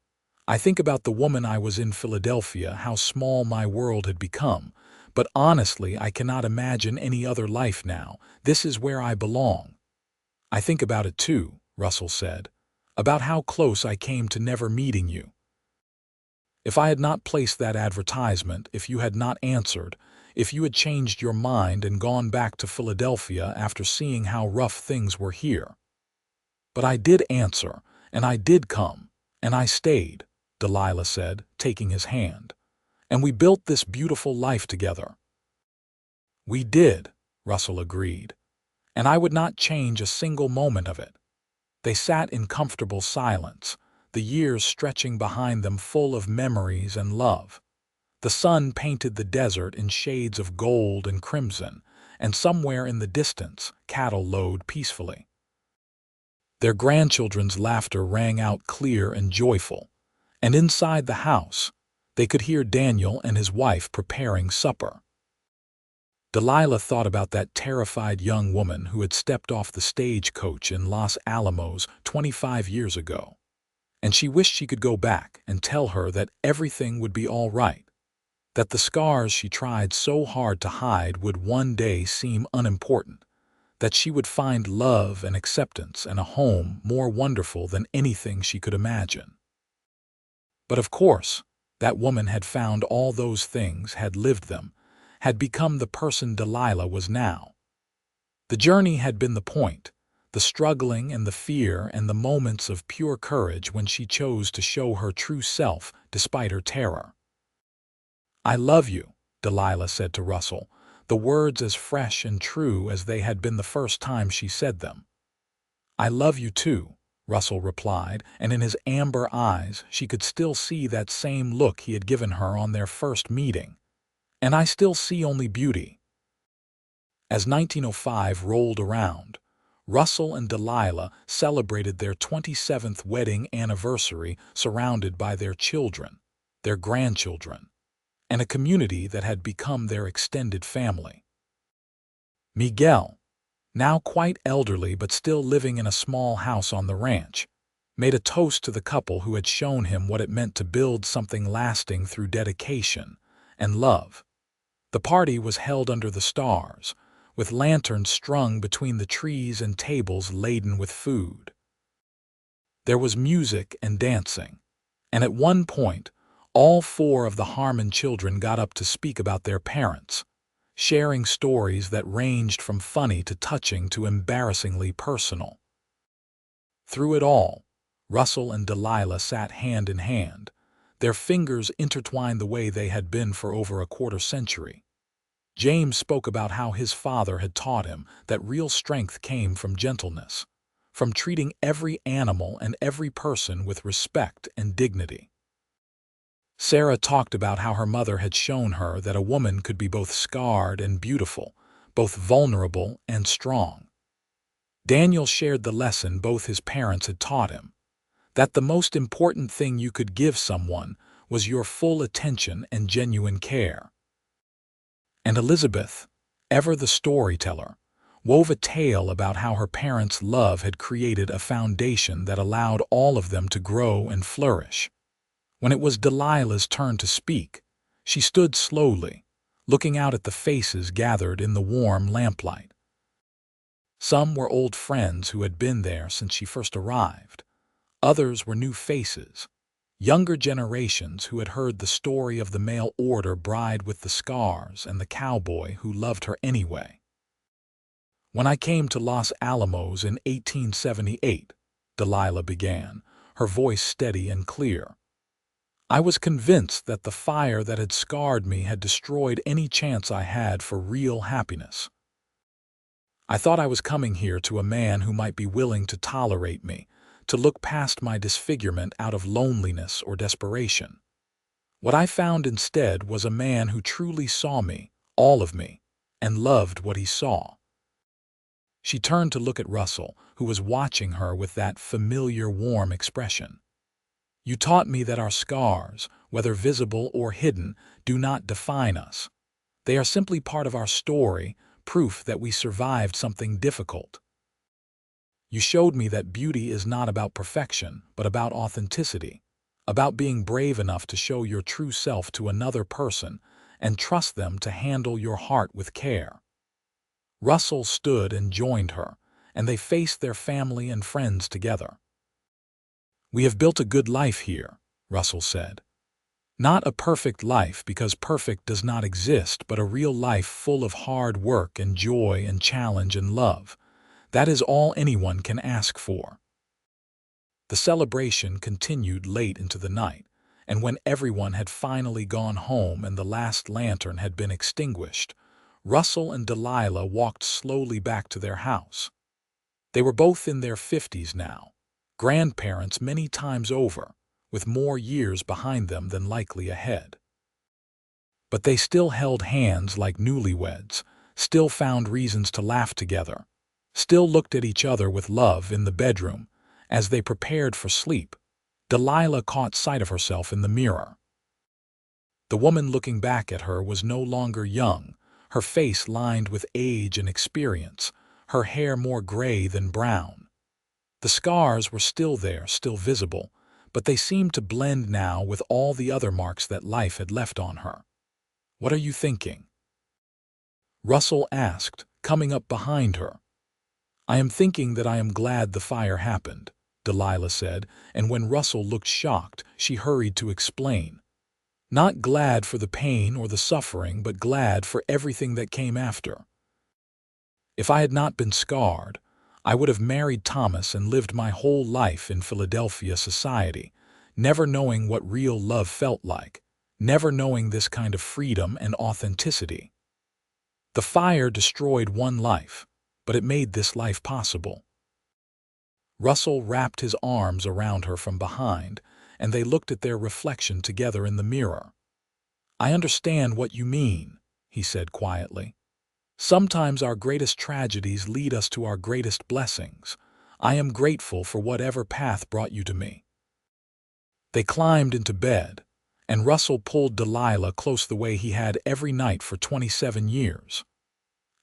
"I think about the woman I was in Philadelphia, how small my world had become, but honestly I cannot imagine any other life now. This is where I belong." "I think about it too," Russell said, "about how close I came to never meeting you. If I had not placed that advertisement, if you had not answered, if you had changed your mind and gone back to Philadelphia after seeing how rough things were here. But I did answer, and I did come, and I stayed," Delilah said, taking his hand. "And we built this beautiful life together." "We did," Russell agreed, "and I would not change a single moment of it." They sat in comfortable silence, the years stretching behind them full of memories and love. The sun painted the desert in shades of gold and crimson, and somewhere in the distance, cattle lowed peacefully. Their grandchildren's laughter rang out clear and joyful, and inside the house, they could hear Daniel and his wife preparing supper. Delilah thought about that terrified young woman who had stepped off the stagecoach in Los Alamos 25 years ago, and she wished she could go back and tell her that everything would be all right, that the scars she tried so hard to hide would one day seem unimportant, that she would find love and acceptance and a home more wonderful than anything she could imagine. But of course, that woman had found all those things, had lived them, had become the person Delilah was now. The journey had been the point, the struggling and the fear and the moments of pure courage when she chose to show her true self despite her terror. "I love you," Delilah said to Russell, the words as fresh and true as they had been the first time she said them. "I love you too," Russell replied, and in his amber eyes she could still see that same look he had given her on their first meeting. "And I still see only beauty." As 1905 rolled around, Russell and Delilah celebrated their 27th wedding anniversary surrounded by their children, their grandchildren, and a community that had become their extended family. Miguel, now quite elderly but still living in a small house on the ranch, made a toast to the couple who had shown him what it meant to build something lasting through dedication and love. The party was held under the stars, with lanterns strung between the trees and tables laden with food. There was music and dancing, and at one point, all four of the Harmon children got up to speak about their parents, sharing stories that ranged from funny to touching to embarrassingly personal. Through it all, Russell and Delilah sat hand in hand, their fingers intertwined the way they had been for over a quarter century. James spoke about how his father had taught him that real strength came from gentleness, from treating every animal and every person with respect and dignity. Sarah talked about how her mother had shown her that a woman could be both scarred and beautiful, both vulnerable and strong. Daniel shared the lesson both his parents had taught him, that the most important thing you could give someone was your full attention and genuine care. And Elizabeth, ever the storyteller, wove a tale about how her parents' love had created a foundation that allowed all of them to grow and flourish. When it was Delilah's turn to speak, she stood slowly, looking out at the faces gathered in the warm lamplight. Some were old friends who had been there since she first arrived. Others were new faces, younger generations who had heard the story of the mail order bride with the scars and the cowboy who loved her anyway. When I came to Los Alamos in 1878, Delilah began, her voice steady and clear, I was convinced that the fire that had scarred me had destroyed any chance I had for real happiness. I thought I was coming here to a man who might be willing to tolerate me, to look past my disfigurement out of loneliness or desperation. What I found instead was a man who truly saw me, all of me, and loved what he saw. She turned to look at Russell, who was watching her with that familiar, warm expression. You taught me that our scars, whether visible or hidden, do not define us. They are simply part of our story, proof that we survived something difficult. You showed me that beauty is not about perfection, but about authenticity, about being brave enough to show your true self to another person and trust them to handle your heart with care. Russell stood and joined her, and they faced their family and friends together. We have built a good life here, Russell said. Not a perfect life because perfect does not exist, but a real life full of hard work and joy and challenge and love. That is all anyone can ask for. The celebration continued late into the night, and when everyone had finally gone home and the last lantern had been extinguished, Russell and Delilah walked slowly back to their house. They were both in their 50s now, grandparents many times over, with more years behind them than likely ahead. But they still held hands like newlyweds, still found reasons to laugh together, still looked at each other with love in the bedroom. As they prepared for sleep, Delilah caught sight of herself in the mirror. The woman looking back at her was no longer young, her face lined with age and experience, her hair more gray than brown. The scars were still there, still visible, but they seemed to blend now with all the other marks that life had left on her. What are you thinking? Russell asked, coming up behind her. I am thinking that I am glad the fire happened, Delilah said, and when Russell looked shocked, she hurried to explain. Not glad for the pain or the suffering, but glad for everything that came after. If I had not been scarred, I would have married Thomas and lived my whole life in Philadelphia society, never knowing what real love felt like, never knowing this kind of freedom and authenticity. The fire destroyed one life, but it made this life possible. Russell wrapped his arms around her from behind, and they looked at their reflection together in the mirror. I understand what you mean, he said quietly. Sometimes our greatest tragedies lead us to our greatest blessings. I am grateful for whatever path brought you to me. They climbed into bed, and Russell pulled Delilah close the way he had every night for 27 years.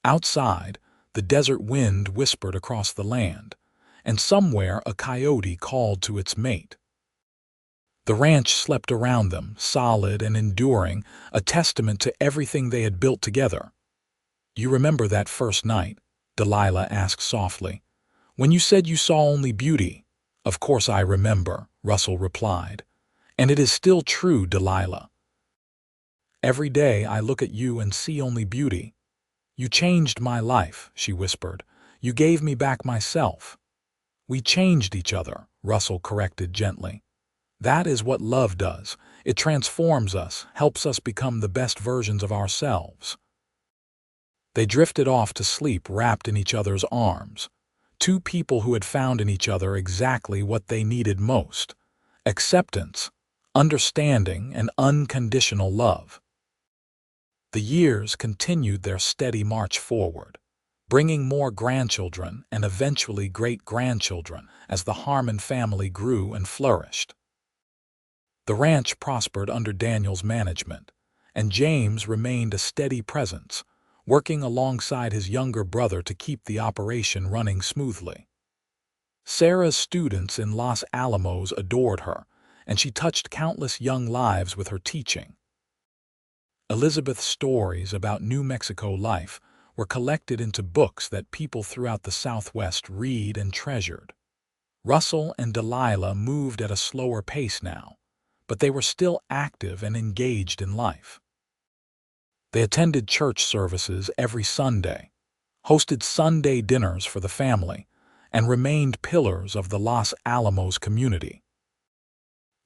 Outside, the desert wind whispered across the land, and somewhere a coyote called to its mate. The ranch slept around them, solid and enduring, a testament to everything they had built together. "You remember that first night?" Delilah asked softly. "When you said you saw only beauty?" "Of course I remember," Russell replied. "And it is still true, Delilah. Every day I look at you and see only beauty." "You changed my life," she whispered. "You gave me back myself." "We changed each other," Russell corrected gently. "That is what love does. It transforms us, helps us become the best versions of ourselves." They drifted off to sleep wrapped in each other's arms. Two people who had found in each other exactly what they needed most: acceptance, understanding, and unconditional love. The years continued their steady march forward, bringing more grandchildren and eventually great-grandchildren as the Harmon family grew and flourished. The ranch prospered under Daniel's management, and James remained a steady presence, working alongside his younger brother to keep the operation running smoothly. Sarah's students in Los Alamos adored her, and she touched countless young lives with her teaching. Elizabeth's stories about New Mexico life were collected into books that people throughout the Southwest read and treasured. Russell and Delilah moved at a slower pace now, but they were still active and engaged in life. They attended church services every Sunday, hosted Sunday dinners for the family, and remained pillars of the Los Alamos community.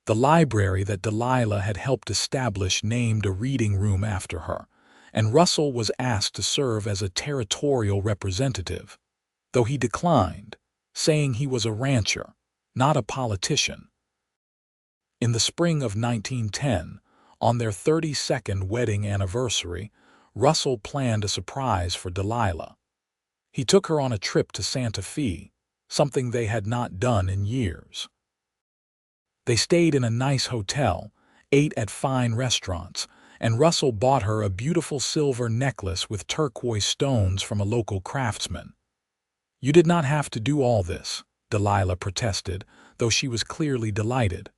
The library that Delilah had helped establish named a reading room after her, and Russell was asked to serve as a territorial representative, though he declined, saying he was a rancher, not a politician. In the spring of 1910, on their 32nd wedding anniversary, Russell planned a surprise for Delilah. He took her on a trip to Santa Fe, something they had not done in years. They stayed in a nice hotel, ate at fine restaurants, and Russell bought her a beautiful silver necklace with turquoise stones from a local craftsman. "You did not have to do all this," Delilah protested, though she was clearly delighted.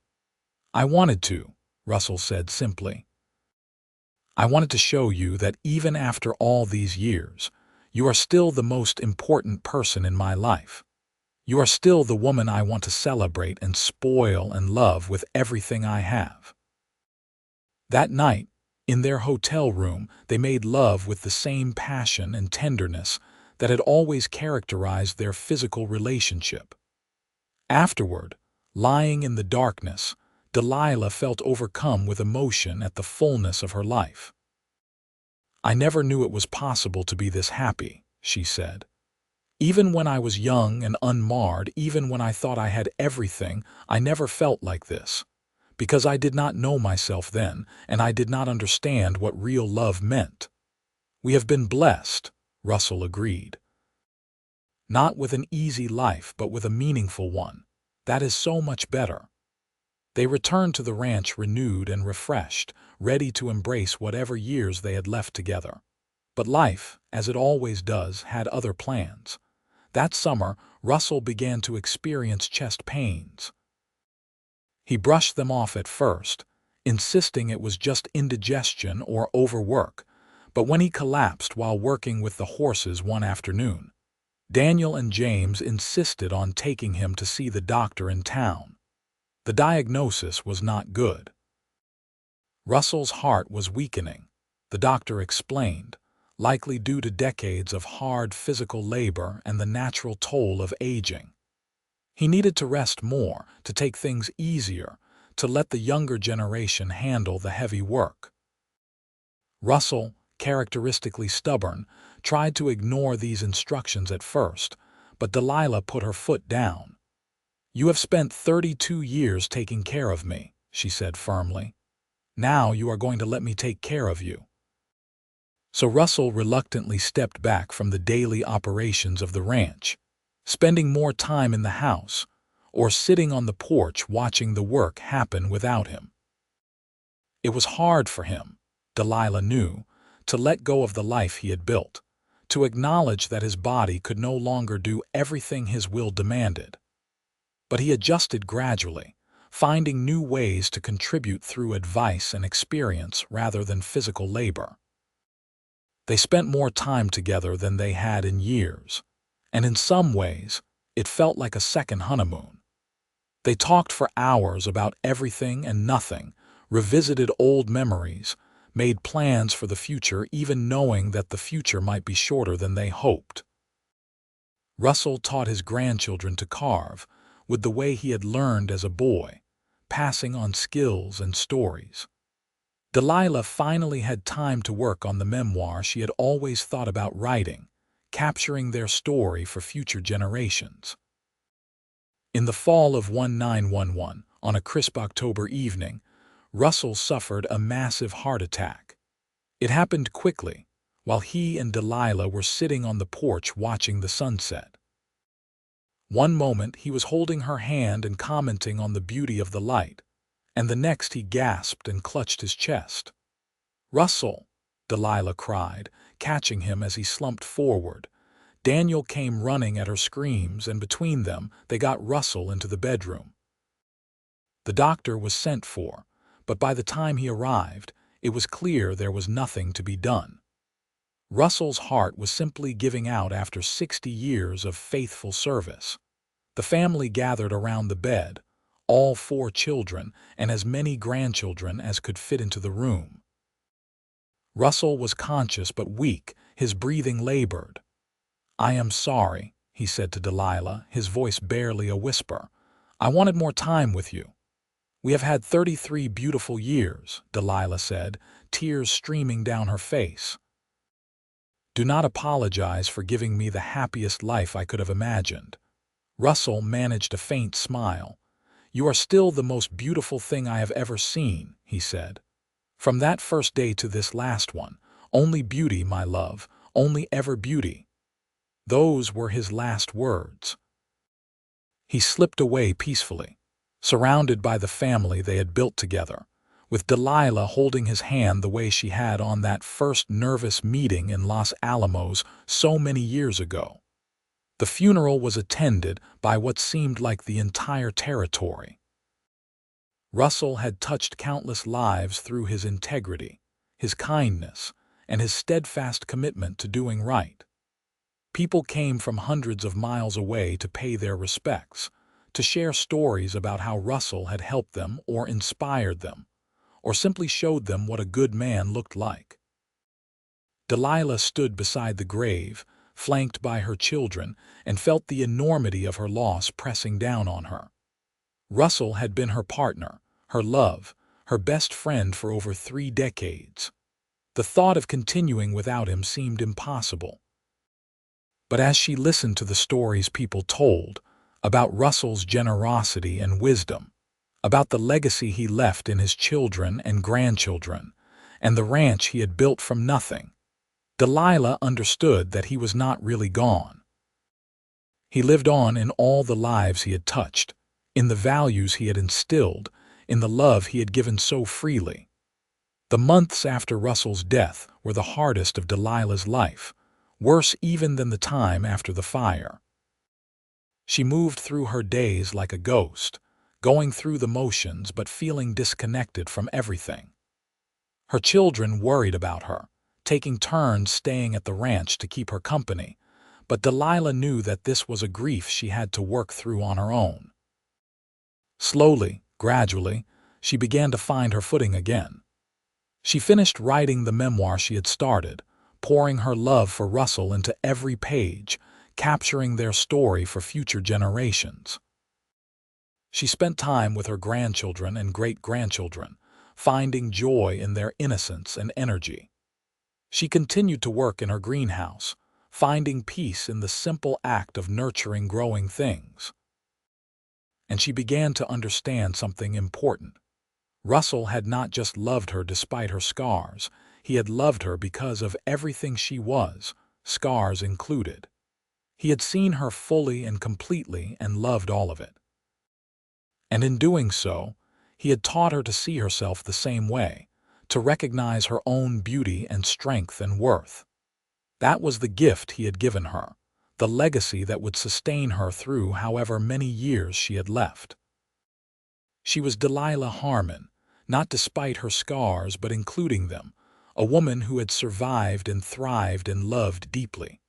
"I wanted to," Russell said simply. "I wanted to show you that even after all these years, you are still the most important person in my life. You are still the woman I want to celebrate and spoil and love with everything I have." That night, in their hotel room, they made love with the same passion and tenderness that had always characterized their physical relationship. Afterward, lying in the darkness, Delilah felt overcome with emotion at the fullness of her life. "I never knew it was possible to be this happy," she said. "Even when I was young and unmarred, even when I thought I had everything, I never felt like this. Because I did not know myself then, and I did not understand what real love meant." "We have been blessed," Russell agreed. "Not with an easy life, but with a meaningful one. That is so much better." They returned to the ranch renewed and refreshed, ready to embrace whatever years they had left together. But life, as it always does, had other plans. That summer, Russell began to experience chest pains. He brushed them off at first, insisting it was just indigestion or overwork, but when he collapsed while working with the horses one afternoon, Daniel and James insisted on taking him to see the doctor in town. The diagnosis was not good. Russell's heart was weakening, the doctor explained, likely due to decades of hard physical labor and the natural toll of aging. He needed to rest more, to take things easier, to let the younger generation handle the heavy work. Russell, characteristically stubborn, tried to ignore these instructions at first, but Delilah put her foot down. "You have spent 32 years taking care of me," she said firmly. "Now you are going to let me take care of you." So Russell reluctantly stepped back from the daily operations of the ranch, spending more time in the house or sitting on the porch watching the work happen without him. It was hard for him, Delilah knew, to let go of the life he had built, to acknowledge that his body could no longer do everything his will demanded. But he adjusted gradually, finding new ways to contribute through advice and experience rather than physical labor. They spent more time together than they had in years, and in some ways, it felt like a second honeymoon. They talked for hours about everything and nothing, revisited old memories, made plans for the future even knowing that the future might be shorter than they hoped. Russell taught his grandchildren to carve, with the way he had learned as a boy, passing on skills and stories. Delilah finally had time to work on the memoir she had always thought about writing, capturing their story for future generations. In the fall of 1911, on a crisp October evening, Russell suffered a massive heart attack. It happened quickly, while he and Delilah were sitting on the porch watching the sunset. One moment he was holding her hand and commenting on the beauty of the light, and the next he gasped and clutched his chest. "Russell!" Delilah cried, catching him as he slumped forward. Daniel came running at her screams, and between them they got Russell into the bedroom. The doctor was sent for, but by the time he arrived, it was clear there was nothing to be done. Russell's heart was simply giving out after 60 years of faithful service. The family gathered around the bed, all 4 children and as many grandchildren as could fit into the room. Russell was conscious but weak, his breathing labored. "I am sorry," he said to Delilah, his voice barely a whisper. "I wanted more time with you." "We have had 33 beautiful years," Delilah said, tears streaming down her face. "Do not apologize for giving me the happiest life I could have imagined." Russell managed a faint smile. "You are still the most beautiful thing I have ever seen," he said. "From that first day to this last one, only beauty, my love, only ever beauty." Those were his last words. He slipped away peacefully, surrounded by the family they had built together, with Delilah holding his hand the way she had on that first nervous meeting in Los Alamos so many years ago. The funeral was attended by what seemed like the entire territory. Russell had touched countless lives through his integrity, his kindness, and his steadfast commitment to doing right. People came from hundreds of miles away to pay their respects, to share stories about how Russell had helped them or inspired them, or simply showed them what a good man looked like. Delilah stood beside the grave, flanked by her children, and felt the enormity of her loss pressing down on her. Russell had been her partner, her love, her best friend for over 3 decades. The thought of continuing without him seemed impossible. But as she listened to the stories people told, about Russell's generosity and wisdom, about the legacy he left in his children and grandchildren, and the ranch he had built from nothing, Delilah understood that he was not really gone. He lived on in all the lives he had touched, in the values he had instilled, in the love he had given so freely. The months after Russell's death were the hardest of Delilah's life, worse even than the time after the fire. She moved through her days like a ghost, going through the motions but feeling disconnected from everything. Her children worried about her, taking turns staying at the ranch to keep her company, but Delilah knew that this was a grief she had to work through on her own. Slowly, gradually, she began to find her footing again. She finished writing the memoir she had started, pouring her love for Russell into every page, capturing their story for future generations. She spent time with her grandchildren and great-grandchildren, finding joy in their innocence and energy. She continued to work in her greenhouse, finding peace in the simple act of nurturing growing things. And she began to understand something important. Russell had not just loved her despite her scars, he had loved her because of everything she was, scars included. He had seen her fully and completely and loved all of it. And in doing so, he had taught her to see herself the same way, to recognize her own beauty and strength and worth. That was the gift he had given her, the legacy that would sustain her through however many years she had left. She was Delilah Harmon, not despite her scars but including them, a woman who had survived and thrived and loved deeply.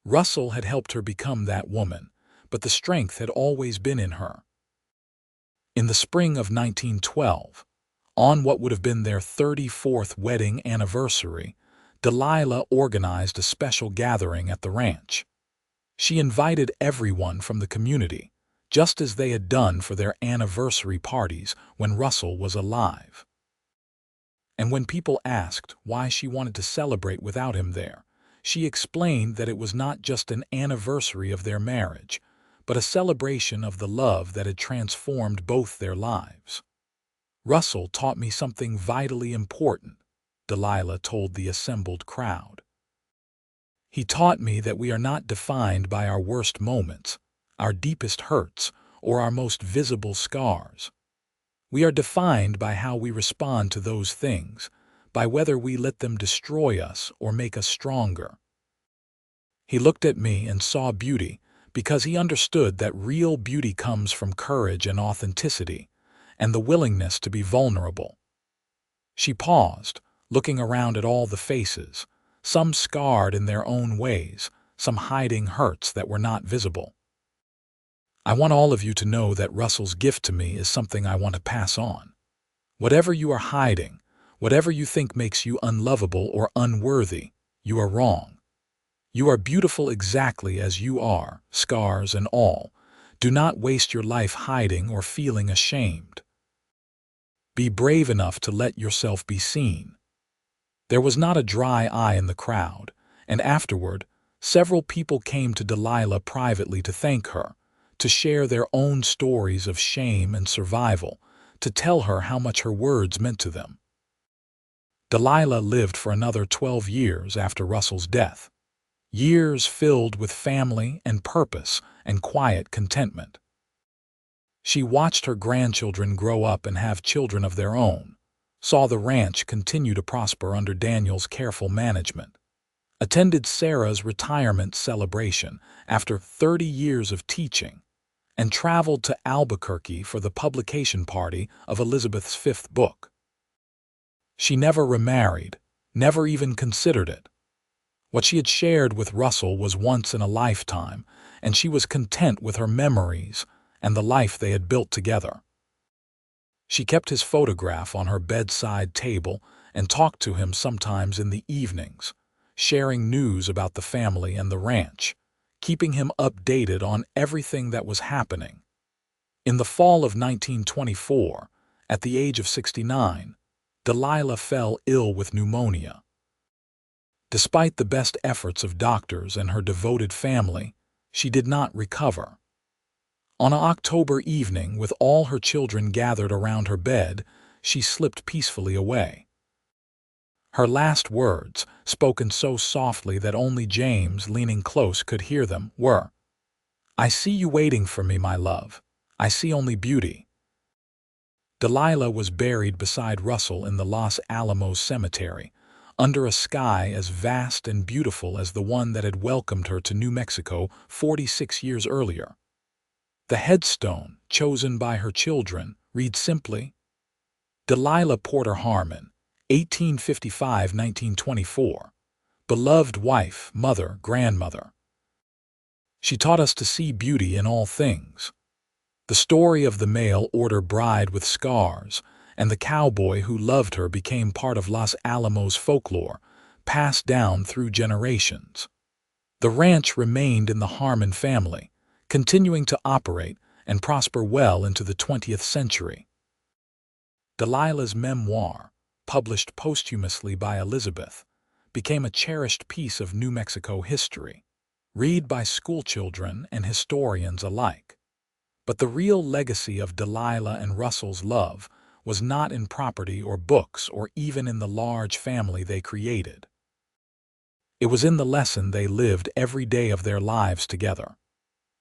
Russell had helped her become that woman, but the strength had always been in her. In the spring of 1912, on what would have been their 34th wedding anniversary, Delilah organized a special gathering at the ranch. She invited everyone from the community, just as they had done for their anniversary parties when Russell was alive. And when people asked why she wanted to celebrate without him there, she explained that it was not just an anniversary of their marriage, but a celebration of the love that had transformed both their lives. "Russell taught me something vitally important," Delilah told the assembled crowd. "He taught me that we are not defined by our worst moments, our deepest hurts, or our most visible scars. We are defined by how we respond to those things, by whether we let them destroy us or make us stronger." He looked at me and saw beauty because he understood that real beauty comes from courage and authenticity, and the willingness to be vulnerable. She paused, looking around at all the faces, some scarred in their own ways, some hiding hurts that were not visible. "I want all of you to know that Russell's gift to me is something I want to pass on. Whatever you are hiding, whatever you think makes you unlovable or unworthy, you are wrong. You are beautiful exactly as you are, scars and all. Do not waste your life hiding or feeling ashamed. Be brave enough to let yourself be seen." There was not a dry eye in the crowd, and afterward, several people came to Delilah privately to thank her, to share their own stories of shame and survival, to tell her how much her words meant to them. Delilah lived for another 12 years after Russell's death, years filled with family and purpose and quiet contentment. She watched her grandchildren grow up and have children of their own, saw the ranch continue to prosper under Daniel's careful management, attended Sarah's retirement celebration after 30 years of teaching, and traveled to Albuquerque for the publication party of Elizabeth's 5th book. She never remarried, never even considered it. What she had shared with Russell was once in a lifetime, and she was content with her memories and the life they had built together. She kept his photograph on her bedside table and talked to him sometimes in the evenings, sharing news about the family and the ranch, keeping him updated on everything that was happening. In the fall of 1924, at the age of 69, Delilah fell ill with pneumonia. Despite the best efforts of doctors and her devoted family, she did not recover. On an October evening, with all her children gathered around her bed, she slipped peacefully away. Her last words, spoken so softly that only James, leaning close, could hear them, were, "I see you waiting for me, my love. I see only beauty." Delilah was buried beside Russell in the Los Alamos cemetery, under a sky as vast and beautiful as the one that had welcomed her to New Mexico 46 years earlier. The headstone, chosen by her children, reads simply, "Delilah Porter Harmon, 1855–1924, beloved wife, mother, grandmother. She taught us to see beauty in all things." The story of the mail-order bride with scars and the cowboy who loved her became part of Los Alamos folklore, passed down through generations. The ranch remained in the Harmon family, continuing to operate and prosper well into the 20th century. Delilah's memoir, published posthumously by Elizabeth, became a cherished piece of New Mexico history, read by schoolchildren and historians alike. But the real legacy of Delilah and Russell's love was not in property or books or even in the large family they created. It was in the lesson they lived every day of their lives together.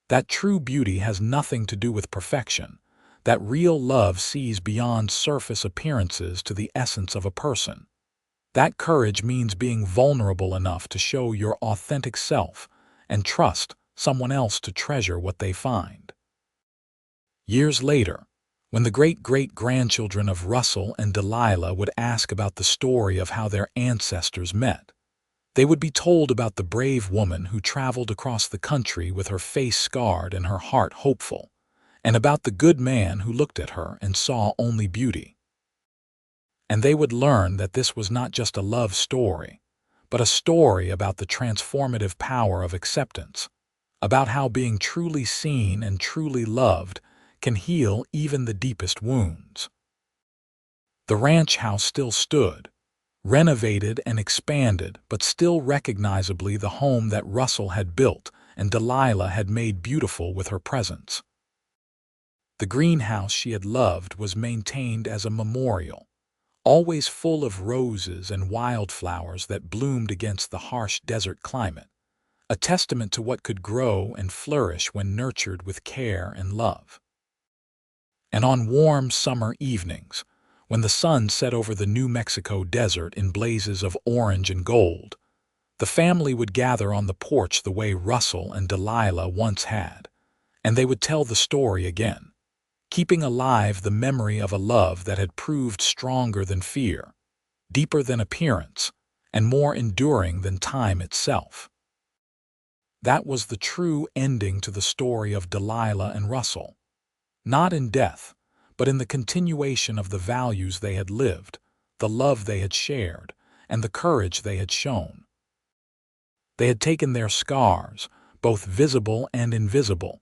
That true beauty has nothing to do with perfection, that real love sees beyond surface appearances to the essence of a person. That courage means being vulnerable enough to show your authentic self and trust someone else to treasure what they find. Years later, when the great-great-grandchildren of Russell and Delilah would ask about the story of how their ancestors met, they would be told about the brave woman who traveled across the country with her face scarred and her heart hopeful, and about the good man who looked at her and saw only beauty. And they would learn that this was not just a love story, but a story about the transformative power of acceptance, about how being truly seen and truly loved can heal even the deepest wounds. The ranch house still stood, renovated and expanded, but still recognizably the home that Russell had built and Delilah had made beautiful with her presence. The greenhouse she had loved was maintained as a memorial, always full of roses and wildflowers that bloomed against the harsh desert climate, a testament to what could grow and flourish when nurtured with care and love. And on warm summer evenings, when the sun set over the New Mexico desert in blazes of orange and gold, the family would gather on the porch the way Russell and Delilah once had, and they would tell the story again, keeping alive the memory of a love that had proved stronger than fear, deeper than appearance, and more enduring than time itself. That was the true ending to the story of Delilah and Russell, not in death, but in the continuation of the values they had lived, the love they had shared, and the courage they had shown. They had taken their scars, both visible and invisible,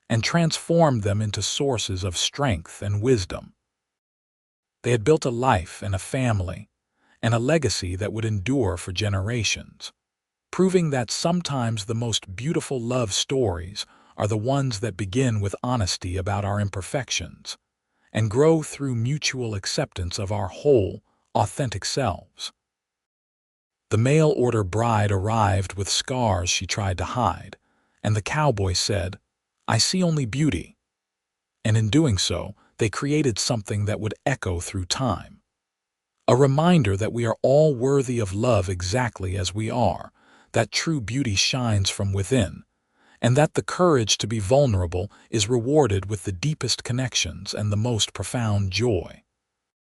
and transformed them into sources of strength and wisdom. They had built a life and a family, and a legacy that would endure for generations, proving that sometimes the most beautiful love stories are the ones that begin with honesty about our imperfections and grow through mutual acceptance of our whole, authentic selves. The mail-order bride arrived with scars she tried to hide, and the cowboy said, "I see only beauty." And in doing so, they created something that would echo through time. A reminder that we are all worthy of love exactly as we are, that true beauty shines from within, and that the courage to be vulnerable is rewarded with the deepest connections and the most profound joy.